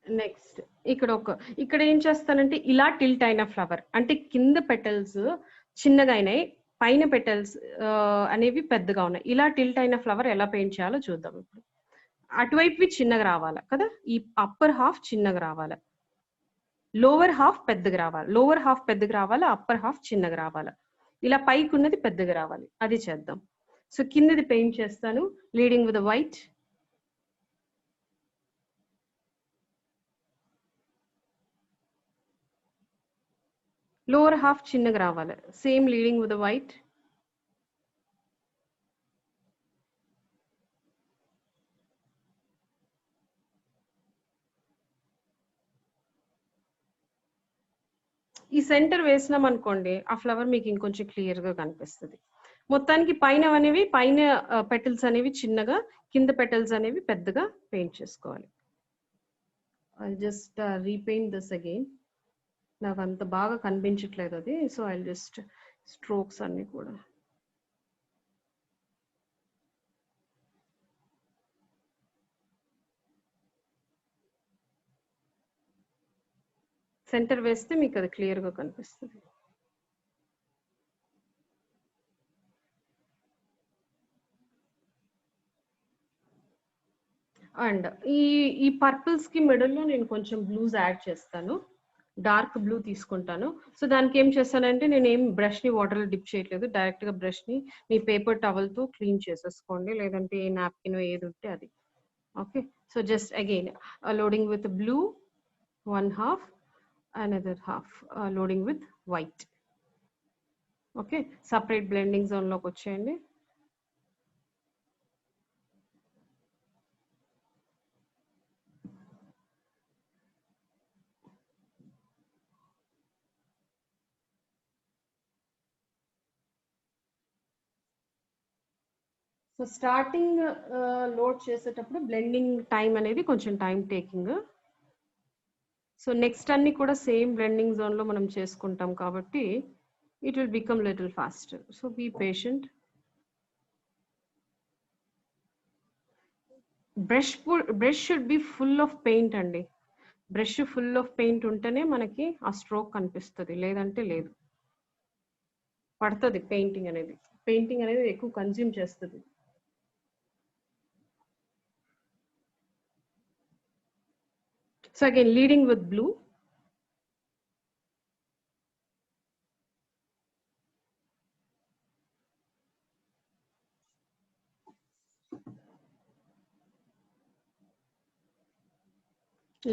నెక్స్ట్ ఇక్కడ ఏం చేస్తానంటే ఇలా టిల్ట్ అయిన ఫ్లవర్ అంటే కింద పెటల్స్ చిన్నగా అయినాయి, పైన పెటల్స్ అనేవి పెద్దగా ఉన్నాయి. ఇలా టిల్ట్ అయిన ఫ్లవర్ ఎలా పెయింట్ చేయాలో చూద్దాం ఇప్పుడు. అటువైపువి చిన్నగా రావాలా కదా, ఈ అప్పర్ హాఫ్ చిన్నగా రావాలా, లోవర్ హాఫ్ పెద్దగా రావాలి, లోవర్ హాఫ్ పెద్దగా రావాలా, అప్పర్ హాఫ్ చిన్నగా రావాలా, ఇలా పైకి ఉన్నది పెద్దగా రావాలి. అది చేద్దాం. సో కిందది పెయింట్ చేస్తాను, leading with white. Lower half చిన్నగా రావాలి, సేమ్ లీడింగ్ విత్ వైట్. ఈ సెంటర్ వేసినాం అనుకోండి, ఆ ఫ్లవర్ మీకు ఇంకొంచెం క్లియర్ గా కనిపిస్తుంది. మొత్తానికి పైన అనేవి పైన పెటల్స్ అనేవి చిన్నగా, కింద పెటల్స్ అనేవి పెద్దగా పెయింట్ చేసుకోవాలి. I just repaint this again. నాకు అంత బాగా కనిపించట్లేదు అది, సో ఐ జస్ట్ స్ట్రోక్స్ అన్ని కూడా. సెంటర్ వేస్తే మీకు అది క్లియర్ గా కనిపిస్తుంది. అండ్ ఈ పర్పుల్స్ కి మిడిల్ లో నేను కొంచెం బ్లూస్ యాడ్ చేస్తాను, డార్క్ బ్లూ తీసుకుంటాను. సో దానికి ఏం చేస్తానంటే నేను ఏం బ్రష్ ని వాటర్ లో డిప్ చేయట్లేదు, డైరెక్ట్ గా బ్రష్ ని మీ పేపర్ టవల్ తో క్లీన్ చేసేసుకోండి, లేదంటే ఏ నాప్కిన్ ఏది ఉంటే అది. Okay, so just again loading with blue one half, another half loading with white. Okay, separate blending zone లోకి వచ్చేయండి. సో స్టార్టింగ్ లోడ్ చేసేటప్పుడు బ్లెండింగ్ టైం అనేది కొంచెం టైం టేకింగ్. సో నెక్స్ట్ అన్ని కూడా సేమ్ బ్లెండింగ్ జోన్ లో మనం చేసుకుంటాం కాబట్టి it will become little faster. So be patient. Brush should be full of paint అండి. బ్రష్ ఫుల్ ఆఫ్ పెయింట్ ఉంటేనే మనకి ఆ స్ట్రోక్ కనిపిస్తుంది, లేదంటే లేదు. పడుతుంది పెయింటింగ్ అనేది ఎక్కువ కన్జ్యూమ్ చేస్తుంది. So again leading with blue.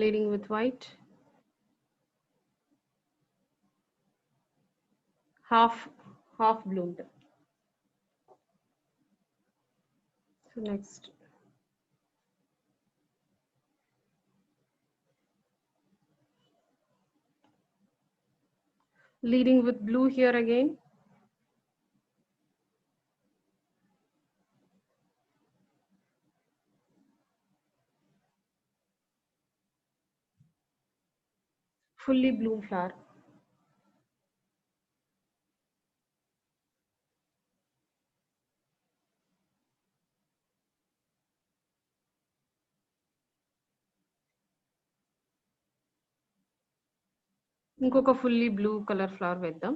Leading with white. Half bloomed. So next. Leading with blue here again. Fully bloom flower. ఇంకొక ఫుల్లీ బ్లూ కలర్ ఫ్లవర్ వేద్దాం.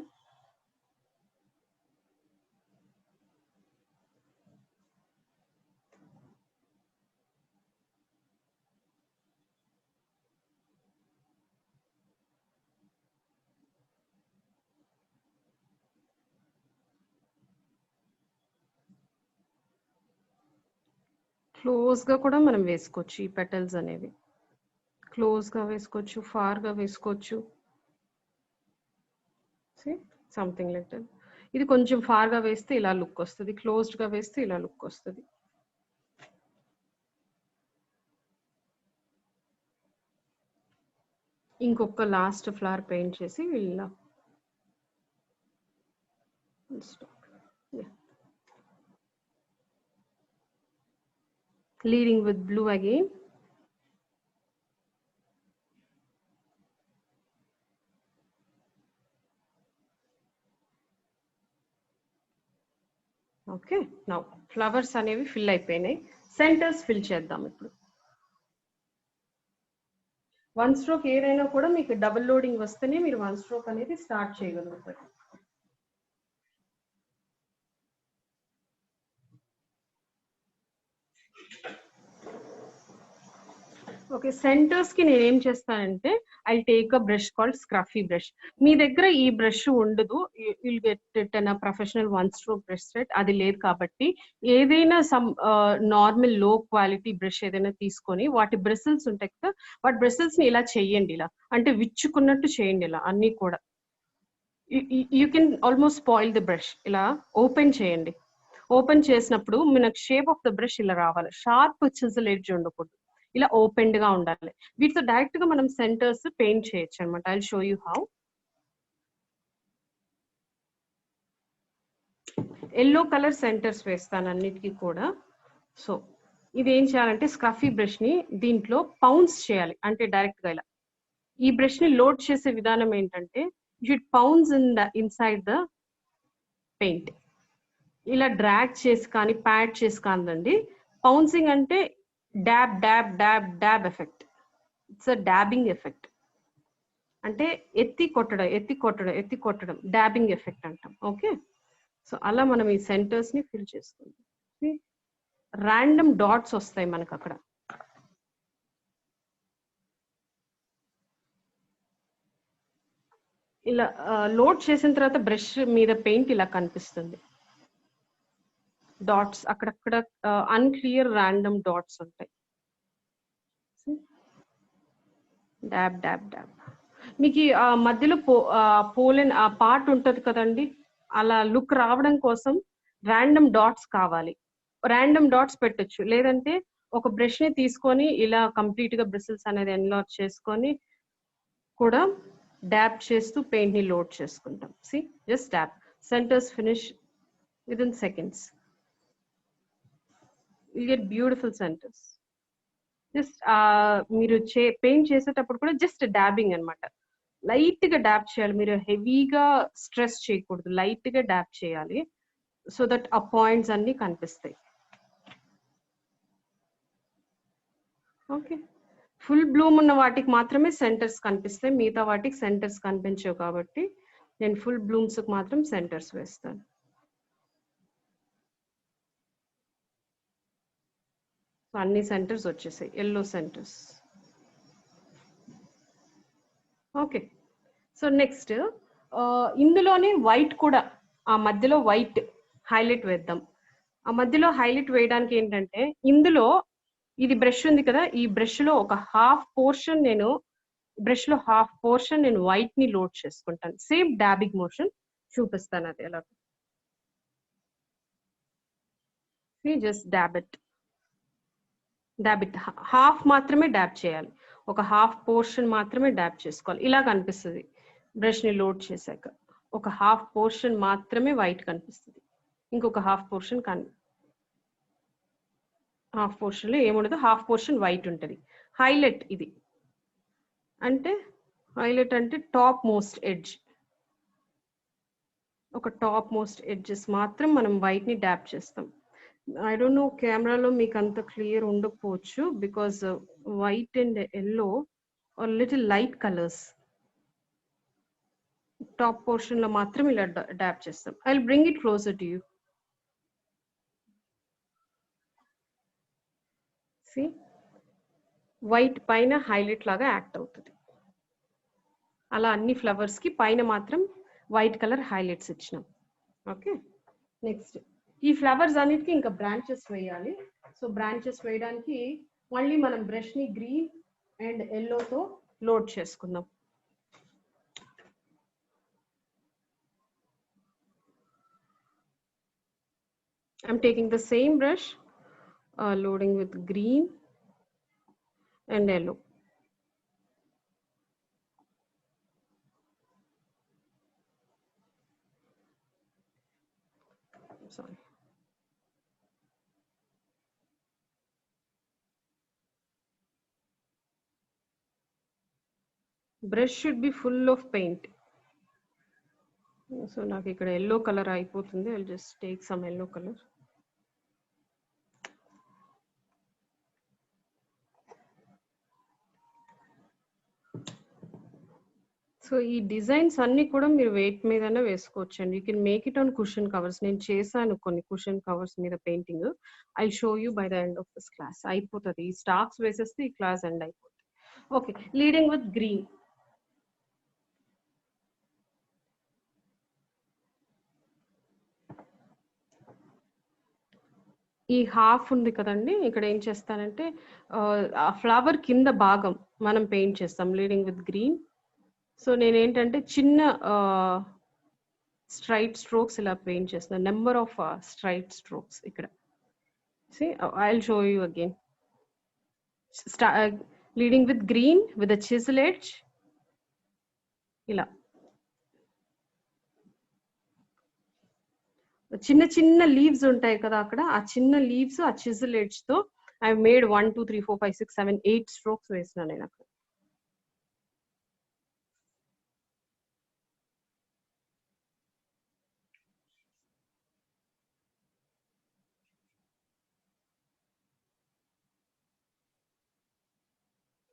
క్లోజ్ గా కూడా మనం వేసుకోవచ్చు, ఈ పెటల్స్ అనేవి క్లోజ్ గా వేసుకోవచ్చు, ఫార్ గా వేసుకోవచ్చు. Something like that. ఇది కొంచెం ఫార్ గా వేస్తే ఇలా లుక్ వస్తుంది, క్లోజ్డ్ గా వేస్తే ఇలా లుక్ వస్తుంది. ఇంకొక లాస్ట్ ఫ్లవర్ పెయింట్ చేసి ఇలా leading with blue again. Okay, now flowers అనేవి ఫిల్ అయిపోయినాయి. సెంటర్స్ ఫిల్ చేద్దాం ఇప్పుడు. వన్ స్ట్రోక్ ఏదైనా కూడా మీకు డబుల్ లోడింగ్ వస్తేనే మీరు వన్ స్ట్రోక్ అనేది స్టార్ట్ చేయగలుగుతారు. ఓకే, సెంటర్స్ కి నేను ఏం చేస్తానంటే I take a brush called scruffy brush. మీ దగ్గర ఈ బ్రష్ ఉండదు, will get it an professional one stroke brush set, అది లేదు కాబట్టి ఏదైనా some normal low quality brush ఏదైనా తీసుకొని వాటి బ్రిసిల్స్ ఉంటాయి కదా, వాటి బ్రిసిల్స్ ని ఇలా చెయ్యండి, ఇలా అంటే విచ్చుకున్నట్టు చేయండి, ఇలా అన్ని కూడా. You can almost spoil the brush. ఇలా ఓపెన్ చేయండి, ఓపెన్ చేసినప్పుడు మనకు షేప్ ఆఫ్ ద బ్రష్ ఇలా రావాలి, షార్ప్ చిజల్ ఎడ్జ్ ఉండకూడదు, ఇలా ఓపెన్డ్ గా ఉండాలి. వీటితో డైరెక్ట్ గా మనం సెంటర్స్ పెయింట్ చేయొచ్చు అనమాట. I show you how. Yellow colour centres వేస్తాను అన్నిటికీ కూడా. సో ఇది ఏం చేయాలంటే స్క్రఫీ బ్రష్ ని దీంట్లో పౌన్స్ చేయాలి, అంటే డైరెక్ట్ గా ఇలా. ఈ బ్రష్ ని లోడ్ చేసే విధానం ఏంటంటే you pounce inside the paint. ఇలా డ్రాగ్ చేసి కానీ ప్యాడ్ చేసి కాదండి. పౌన్సింగ్ అంటే dab dab dab dab effect. It's a dabbing effect, అంటే ఎత్తి కొట్టడం ఎత్తి కొట్టడం ఎత్తి కొట్టడం, డాబింగ్ ఎఫెక్ట్ అంటాం. ఓకే, సో అలా మనం ఈ సెంటర్స్ ని ఫిల్ చేసుకుంటాం. ర్యాండమ్ డాట్స్ వస్తాయి మనకు అక్కడ. ఇలా లోడ్ చేసిన తర్వాత బ్రష్ మీద పెయింట్ ఇలా కనిపిస్తుంది, డాట్స్ అక్కడక్కడ అన్క్లియర్ ర్యాండమ్ డాట్స్ ఉంటాయి. Dub dab dub. మీకు ఆ మధ్యలో పోలెన్ ఆ పార్ట్ ఉంటది కదండి, అలా లుక్ రావడం కోసం ర్యాండమ్ డాట్స్ కావాలి. ర్యాండమ్ డాట్స్ పెట్టొచ్చు, లేదంటే ఒక బ్రష్ ని తీసుకొని ఇలా కంప్లీట్ గా బ్రిసిల్స్ అనేది ఎన్లార్జ్ చేసుకొని కూడా డాబ్ చేస్తూ పెయింట్ ని లోడ్ చేసుకుంటాం. See just dub, centres finish with in seconds. You get beautiful centres. Just మీరు పెయింట్ చేసేటప్పుడు కూడా జస్ట్ డాబింగ్ అనమాట, లైట్ గా డాబ్ చేయాలి. మీరు హెవీగా స్ట్రెస్ చేయకూడదు, లైట్ గా డాబ్ చేయాలి, సో దట్ ఆ పాయింట్స్ అన్ని కనిపిస్తాయి. ఓకే, ఫుల్ బ్లూమ్ ఉన్న వాటికి మాత్రమే సెంటర్స్ కనిపిస్తాయి, మిగతా వాటికి సెంటర్స్ కనిపించవు కాబట్టి నేను ఫుల్ బ్లూమ్స్ కి మాత్రం సెంటర్స్ వేస్తాను. అన్ని సెంటర్స్ వచ్చేసాయి, yellow centres. Okay, so next ఇందులోనే వైట్ కూడా, ఆ మధ్యలో వైట్ హైలైట్ వేద్దాం. ఆ మధ్యలో హైలైట్ వేయడానికి ఏంటంటే ఇందులో ఇది బ్రష్ ఉంది కదా, ఈ బ్రష్ లో ఒక హాఫ్ పోర్షన్ నేను వైట్ ని లోడ్ చేసుకుంటాను. సేమ్ డాబింగ్ మోషన్ చూపిస్తాను అది ఎలా. జస్ట్ డాబ్ ఇట్ హాఫ్ మాత్రమే డాబ్ చేయాలి, ఒక హాఫ్ పోర్షన్ మాత్రమే డాబ్ చేసుకోవాలి. ఇలా కనిపిస్తుంది బ్రష్ ని లోడ్ చేశాక, ఒక హాఫ్ పోర్షన్ మాత్రమే వైట్ కనిపిస్తుంది, ఇంకొక హాఫ్ పోర్షన్ హాఫ్ పోర్షన్ లో ఏముండదు, హాఫ్ పోర్షన్ వైట్ ఉంటుంది. హైలైట్ ఇది అంటే, హైలైట్ అంటే టాప్ మోస్ట్ ఎడ్జ్, ఒక టాప్ మోస్ట్ ఎడ్జెస్ మాత్రం మనం వైట్ ని డాబ్ చేస్తాం. ఐ డోంట్ నో కెమెరాలో మీకు అంత క్లియర్ ఉండకపోవచ్చు, because white and yellow are little light colours. Top portion లో మాత్రం ఇలా డాబ్ చేస్తాం. I will bring it closer to you. See white పైన హైలైట్ లాగా యాక్ట్ అవుతుంది. అలా అన్ని ఫ్లవర్స్ కి పైన మాత్రం వైట్ కలర్ హైలైట్స్ ఇచ్చినాం. ఓకే, నెక్స్ట్ ఈ ఫ్లవర్స్ అన్నిటికీ ఇంకా బ్రాంచెస్ వేయాలి. సో బ్రాంచెస్ వేయడానికి మళ్ళీ మనం బ్రష్ ని గ్రీన్ అండ్ ఎల్లోతో లోడ్ చేసుకుందాం. I'm taking the same brush, loading with green and yellow. Sorry. Brush should be full of paint. So నాకు ఇక్కడ yellow color అయిపోతుంది. I'll just take some yellow color. So ఈ designs అన్ని కూడా మీరు wait మీదనే వేసుకోవచ్చండి. You can make it on cushion covers. నేను చేశాను కొన్ని కుషన్ కవర్స్ మీద painting. I show you by the end of this class. అయిపోతది. ఈ స్టాక్స్ వేసేస్తే ఈ క్లాస్ ఎండ్ అయిపోతుంది. Okay, leading with green. ఈ హాఫ్ ఉంది కదండి, ఇక్కడ ఏం చేస్తానంటే ఆ ఫ్లవర్ కింద భాగం మనం పెయింట్ చేస్తాం లీడింగ్ విత్ గ్రీన్. సో నేనేంటంటే చిన్న స్ట్రైట్ స్ట్రోక్స్ ఇలా పెయింట్ చేస్తున్నాను. నెంబర్ ఆఫ్ స్ట్రైట్ స్ట్రోక్స్ ఇక్కడ. See, I'll show you again. Leading with green with a chisel edge. ఇలా చిన్న చిన్న లీవ్స్ ఉంటాయి కదా అక్కడ, ఆ చిన్న లీవ్స్ ఆ చిజిల్ ఎడ్జ్ తో ఐ మేడ్ 1 2 3 4 5 6 7 8 స్ట్రోక్స్ వేసిన నేను అక్కడ.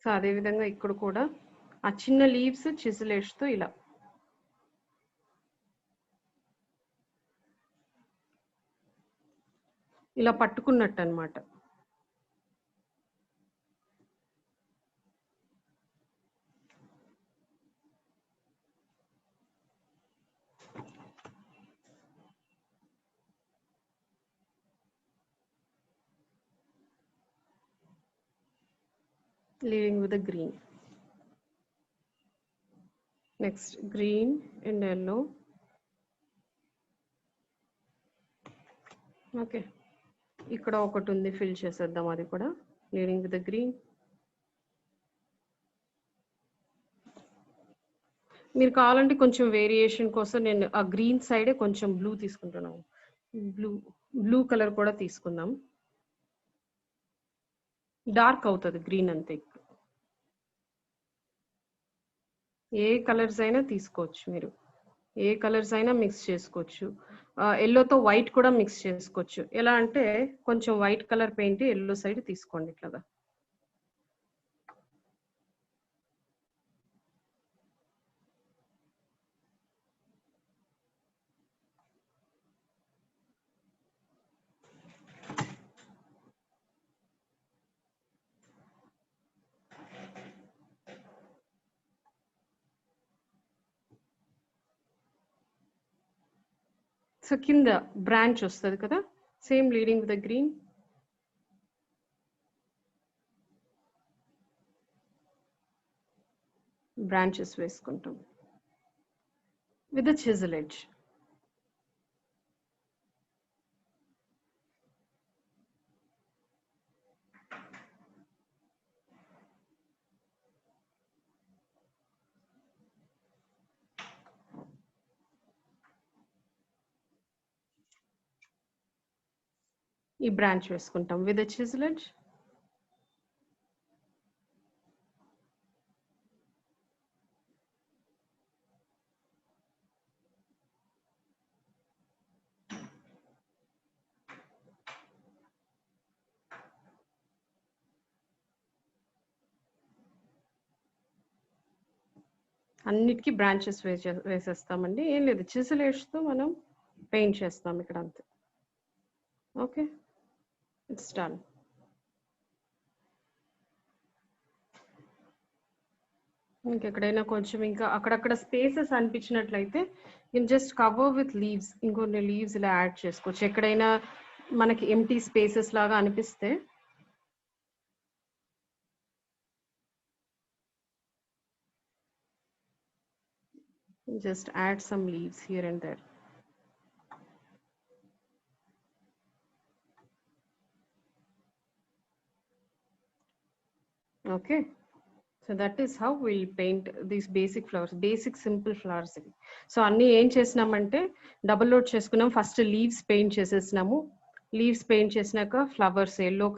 సో అదే విధంగా ఇక్కడ కూడా ఆ చిన్న లీవ్స్ చిజిల్ ఎడ్జ్ తో ఇలా ఇలా పట్టుకున్నట్టు అన్నమాట. Leading with the green. Next, green and yellow. Okay. ఇక్కడ ఒకటి ఉంది, ఫిల్ చేసేద్దాం అది కూడా. Leading with the green. మీరు కావాలంటే కొంచెం వేరియేషన్ కోసం నేను ఆ గ్రీన్ సైడే కొంచెం బ్లూ తీసుకుంటున్నాను. బ్లూ కలర్ కూడా తీసుకుందాం. డార్క్ అవుతుంది గ్రీన్ అంతే. ఏ కలర్స్ అయినా తీసుకోవచ్చు మీరు, ఏ కలర్స్ అయినా మిక్స్ చేసుకోవచ్చు. ఎల్లోతో వైట్ కూడా మిక్స్ చేసుకోవచ్చు. ఎలా అంటే కొంచెం white colour paint yellow side తీసుకోండి ఇట్లాగా. సో కింద బ్రాంచ్ వస్తుంది కదా, same leading with the green. Branches వేసుకుంటాం విత్ ద చిజిల్ ఎడ్జ్. ఈ బ్రాంచ్ వేసుకుంటాం విత్ ద చిజిల్ ఎడ్జ్. అన్నిటికీ బ్రాంచెస్ వేసేస్తామండి. ఏం లేదు, చిజిల్ ఎడ్జ్తో మనం పెయింట్ చేస్తాం ఇక్కడ అంతే. Okay, it's done. ఇంకెక్కడైనా కొంచెం ఇంకా అక్కడక్కడ స్పేసెస్ అనిపించినట్లయితే in just cover with leaves, ఇంకొన్ని లీవ్స్ ఇలా యాడ్ చేసుకోవచ్చు. ఎక్కడైనా మనకి ఎంటీ స్పేసెస్ లాగా అనిపిస్తే just add some leaves here and there. Okay, so that is how we'll paint these basic flowers, basic simple flowers. So అన్ని ఏం చేసినామంటే డబుల్ లోడ్ చేసుకున్నాం. ఫస్ట్ లీవ్స్ పెయింట్ చేసేసినాము. లీవ్స్ పెయింట్ చేసినాక flowers yellow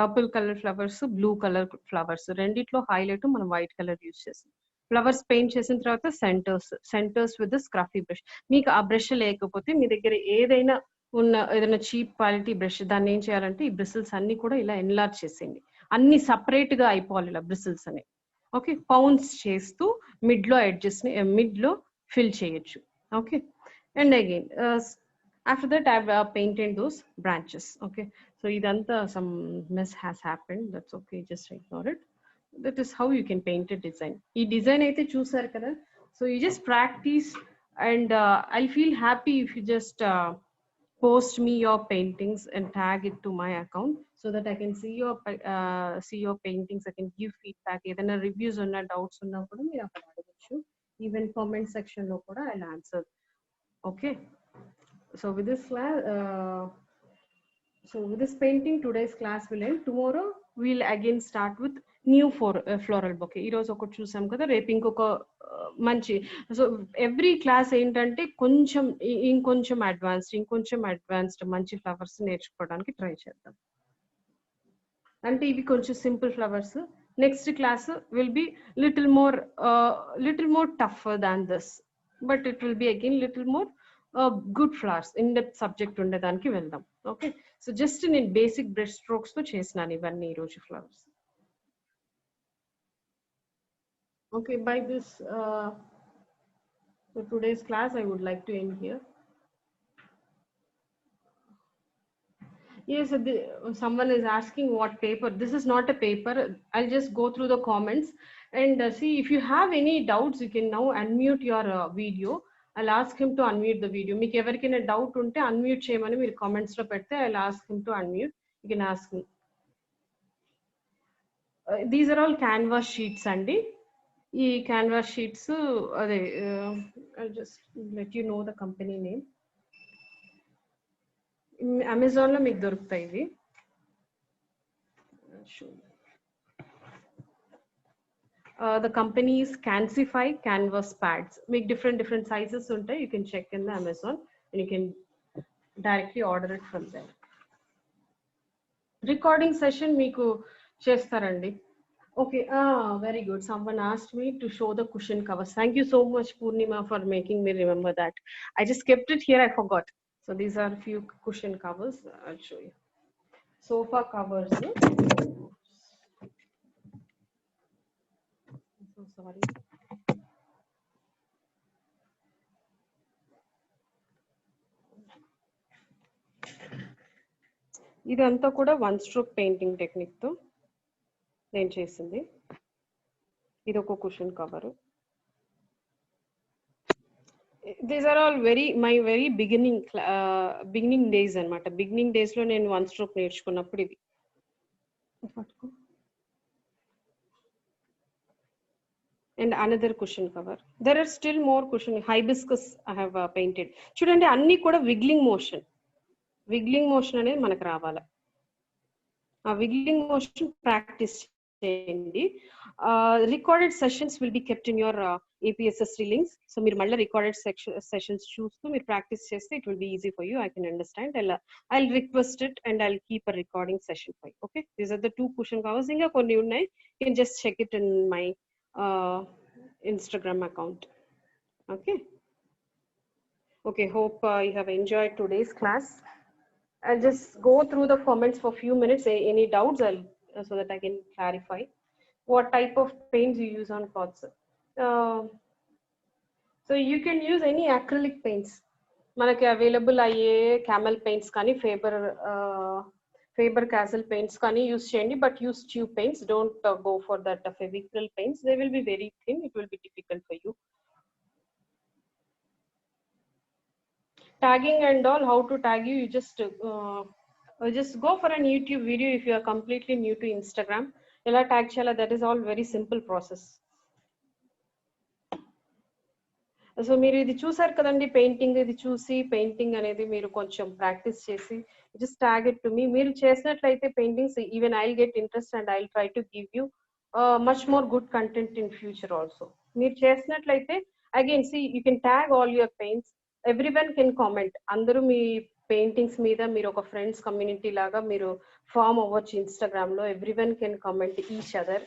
purple colour flowers, blue colour flowers, రెండిట్లో highlight మనం white colour use చేసాం. Flowers paint చేసిన తర్వాత సెంటర్స్ విత్ స్క్రఫీ బ్రష్. మీకు ఆ బ్రష్ లేకపోతే మీ దగ్గర ఏదైనా చీప్ క్వాలిటీ బ్రష్, దాన్ని ఏం చేయాలంటే ఈ బ్రిసిల్స్ అన్ని కూడా ఇలా ఎన్లార్జ్ చేసేయండి. అన్ని సపరేట్ గా అయిపోవాలి ఇలా బ్రిసిల్స్ అని. ఓకే, పౌన్స్ చేస్తూ మిడ్లో అడ్జస్ట్ మిడ్లో ఫిల్ చేయొచ్చు. Okay, and again after that I painted those branches. Okay, so ఇదంతా some miss has happened, that's okay, just ignore it. That is how you can paint a design. ఈ design అయితే చూసారు కదా, so you just practice and I'll feel happy if you just post me your paintings and tag it to my account so that I can see your paintings. I can give feedback. ఏదైనా reviews ఉన్న doubts ఉన్నా కూడా మీరు అక్కడ అడగచ్చు. Even comment section లో కూడా I'll answer. Okay, so with this class so with this painting today's class will end. Tomorrow we'll again start with new floral bouquet. ఈ రోజు ఒకటి చూసాం కదా, రేపు ఇంకొక మంచి. సో ఎవ్రీ క్లాస్ ఏంటంటే ఇంకొంచెం అడ్వాన్స్డ్ మంచి ఫ్లవర్స్ నేర్చుకోవడానికి ట్రై చేద్దాం. అంటే ఇవి కొంచెం simple flowers. Next class will be little more టఫర్ than this, but it will B again little more good flowers. In depth subject ఉండేదానికి వెళ్దాం. ఓకే, సో జస్ట్ నేను బేసిక్ బ్రష్ స్ట్రోక్స్ తో చేసినాను ఇవన్నీ ఈరోజు flowers. Okay, by this so today's class I would like to end here. Yes, someone is asking what paper. This is not a paper. I'll just go through the comments and see if you have any doubts. You can now unmute your video. I'll ask him to unmute the video. Meeku evarikaina doubt unte unmute cheyamani meer comments lo pedthe I'll ask him to unmute. You can ask me. These are all canvas sheets andi. ఈ canvas sheets అదే just let you know the company name. Amazon లో మీకు దొరుకుతాయి ఇవి. The company is Cansify canvas pads. మీకు different sizes ఉంటాయి. You can check in the Amazon and you can directly order it from there. Recording session మీకు చేస్తారండి. Okay, very good. Someone asked me to show the cushion covers. Thank you so much, Purnima, for making me remember that. I just kept it here, I forgot. So these are a few cushion covers. I'll show you. Sofa covers. I'm so sorry. ఇదంతా కూడా one stroke painting technique తో నేను చేసింది. ఇది ఒక cushion cover. These are all my very beginning days అనమాట. Beginning days లో నేను వన్ స్ట్రోక్ నేర్చుకున్నప్పుడు ఇది. And another cushion cover. There are still more cushion. Hibiscus I have painted. చూడండి అన్ని కూడా విగ్లింగ్ మోషన్ అనేది మనకు రావాలి. ఆ విగ్లింగ్ మోషన్ ప్రాక్టీస్ చేయండి. Recorded sessions will be kept in your APSS links. So మీరు మళ్ళీ రికార్డెడ్ సెషన్స్ చూస్తూ మీరు ప్రాక్టీస్ చేస్తే it will be easy for you. I can understand. I request it and I keep a recording session for you. Okay, these are the 2 cushion covers. ఇంకా కొన్ని ఉన్నాయి. You can just check it in my Instagram account. Okay, hope you have enjoyed today's class. I'll just go through the comments for a few minutes. Any doubts, so that I can clarify. What type of paints you use on pots? So you can use any acrylic paints. Manaki available ayye camel paints kani, Faber Castell paints kani use cheyandi, but use tube paints. Don't go for that Fevicryl paints. They will be very thin. It will be difficult for you. Tagging and all, how to tag you? You just go for an YouTube video if you are completely new to Instagram. Ela tag chala, that is all very simple process. So మీరు ఇది చూసారు కదండి painting. ఇది చూసి painting అనేది మీరు కొంచెం practice చేసి just tag it to me. మీరు చేసినట్లయితే paintings even I will get interest and I will try to give you much more good content in future also. మీరు చేసినట్లయితే again see you can tag all your paints. Everyone can comment. అందరూ మీ paintings మీద మీరు ఒక friends community లాగా మీరు form అవ్వచ్చు Instagram లో. Everyone can comment each other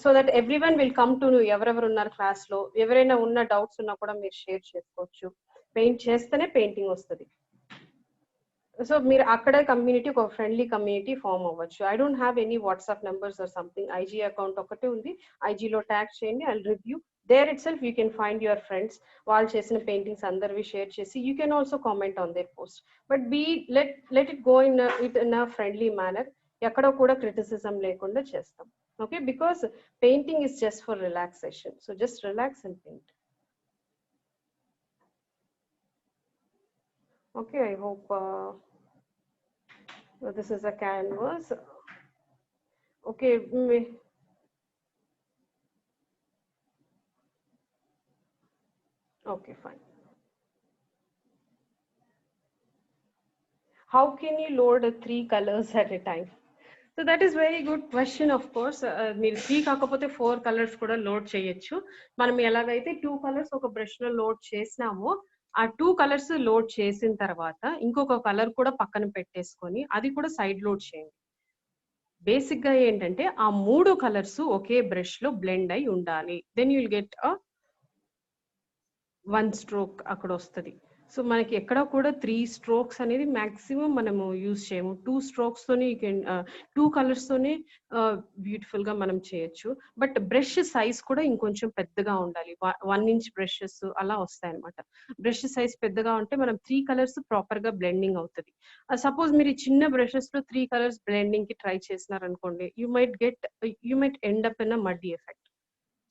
so that everyone will come to know ఎవరెవరు ఉన్నారు క్లాస్ లో. ఎవరైనా ఉన్న డౌట్స్ ఉన్నా కూడా మీరు షేర్ చేసుకోవచ్చు. పెయింట్ చేస్తేనే పెయింటింగ్ వస్తుంది. సో మీరు అక్కడే కమ్యూనిటీ, ఒక ఫ్రెండ్లీ కమ్యూనిటీ ఫామ్ అవ్వచ్చు. I don't have any WhatsApp numbers or something. IG account ఒకటే ఉంది. IG లో ట్యాగ్ చేయండి. I will review there itself you can find your friends వాళ్ళు చేసిన పెయింటింగ్స్ అందరివి షేర్ చేసి you can also comment on their post, but let it go in a friendly manner. ఎక్కడో కూడా criticism లేకుండా చేస్తాం. Okay, because painting is just for relaxation, so just relax and paint. Okay, I hope this is a canvas. Okay, okay, fine. How can you load 3 colors at a time? So that is very good question, of course. మీరు 3 కాకపోతే 4 colours కూడా load చేయొచ్చు. మనం ఎలాగైతే 2 colours ఒక brush లో load చేసినామో ఆ 2 colours load చేసిన తర్వాత ఇంకొక కలర్ కూడా పక్కన పెట్టేసుకొని అది కూడా సైడ్ లోడ్ చేయండి. బేసిక్ గా ఏంటంటే ఆ 3 కలర్స్ ఒకే బ్రష్ లో బ్లెండ్ అయి ఉండాలి. Then you will get a 1 stroke అక్కడ వస్తుంది. సో మనకి ఎక్కడ కూడా 3 స్ట్రోక్స్ అనేది మాక్సిమం మనము యూజ్ చేయము. 2 స్ట్రోక్స్ తోనే 2 కలర్స్ తోనే బ్యూటిఫుల్ గా మనం చేయొచ్చు. బట్ బ్రష్ సైజ్ కూడా ఇంకొంచెం పెద్దగా ఉండాలి. 1 ఇంచ్ బ్రషెస్ అలా వస్తాయి అనమాట. బ్రష్ సైజ్ పెద్దగా ఉంటే మనం 3 కలర్స్ ప్రాపర్ గా బ్లెండింగ్ అవుతుంది. సపోజ్ మీరు చిన్న బ్రషెస్ లో 3 కలర్స్ బ్లెండింగ్ కి ట్రై చేసినారనుకోండి, you might end up in a muddy effect.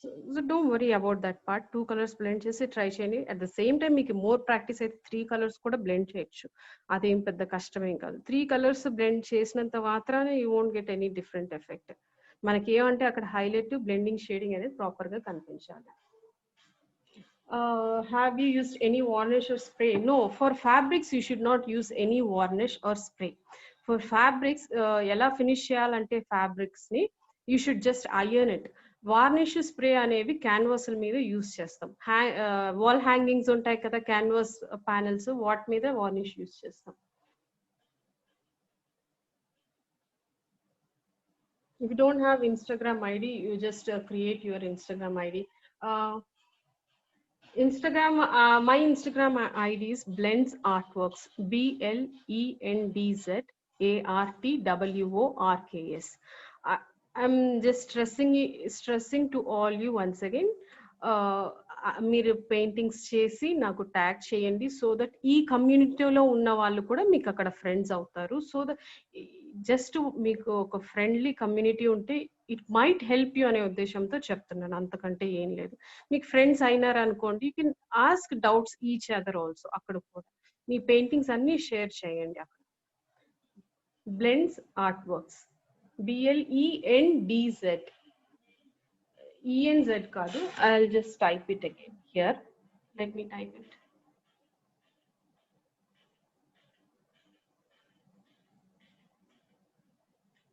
So don't worry about that part. 2 colors blend చేసి ట్రై చేయండి. అట్ ద సేమ్ టైం మీకు మోర్ ప్రాక్టీస్ అయితే 3 కలర్స్ కూడా బ్లెండ్ చేయొచ్చు. అదేం పెద్ద కష్టమేం కాదు. 3 కలర్స్ బ్లెండ్ చేసినంత మాత్రాన you won't get any different effect. మనకి ఏమంటే అక్కడ హైలైట్ బ్లెండింగ్ షేడింగ్ అనేది ప్రాపర్ గా కనిపించాలి. Have you used any varnish or spray? No, for fabrics you should not use any varnish or spray. For fabrics ఎలా finish చేయాలంటే fabrics ని you should just iron it. Varnish spray అనేవి canvas మీద use చేస్తాం. Wall hangings ఉంటాయి కదా canvas panels, వాటి మీద వార్నిష్ యూజ్ చేస్తాం. If you don't have Instagram ID, you just create your Instagram ID. My Instagram ID is Blends Artworks, BLENDZARTWORKS. I'm just stressing to all you once again. మీరు paintings చేసి నాకు tag చేయండి, so that ఈ కమ్యూనిటీలో ఉన్న వాళ్ళు కూడా మీకు అక్కడ ఫ్రెండ్స్ అవుతారు. సో దట్ జస్ట్ మీకు ఒక ఫ్రెండ్లీ కమ్యూనిటీ ఉంటే ఇట్ మైట్ హెల్ప్ యూ అనే ఉద్దేశంతో చెప్తున్నాను, అంతకంటే ఏం లేదు. మీకు ఫ్రెండ్స్ అయినారు అనుకోండి, you can ask doubts each other also. అక్కడ కూడా మీ పెయింటింగ్స్ అన్ని షేర్ చేయండి అక్కడ. Blends art works, BLENDZ. ENZ కాదు. I'll just type it again here. Let me type it.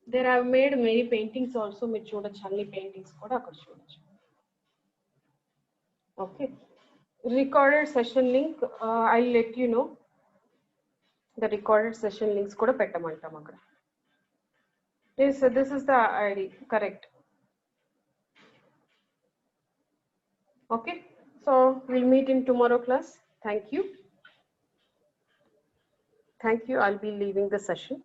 There I've made many paintings also. మీరు చూడొచ్చు, అన్ని పెయింటింగ్స్ కూడా అక్కడ చూడొచ్చు. Okay, recorded session link I'll let you know. The recorded session links కూడా పెట్టమంటాం అక్కడ. Yes, so this is the ID, correct. Okay, so we'll meet in tomorrow class. Thank you. I'll be leaving the session.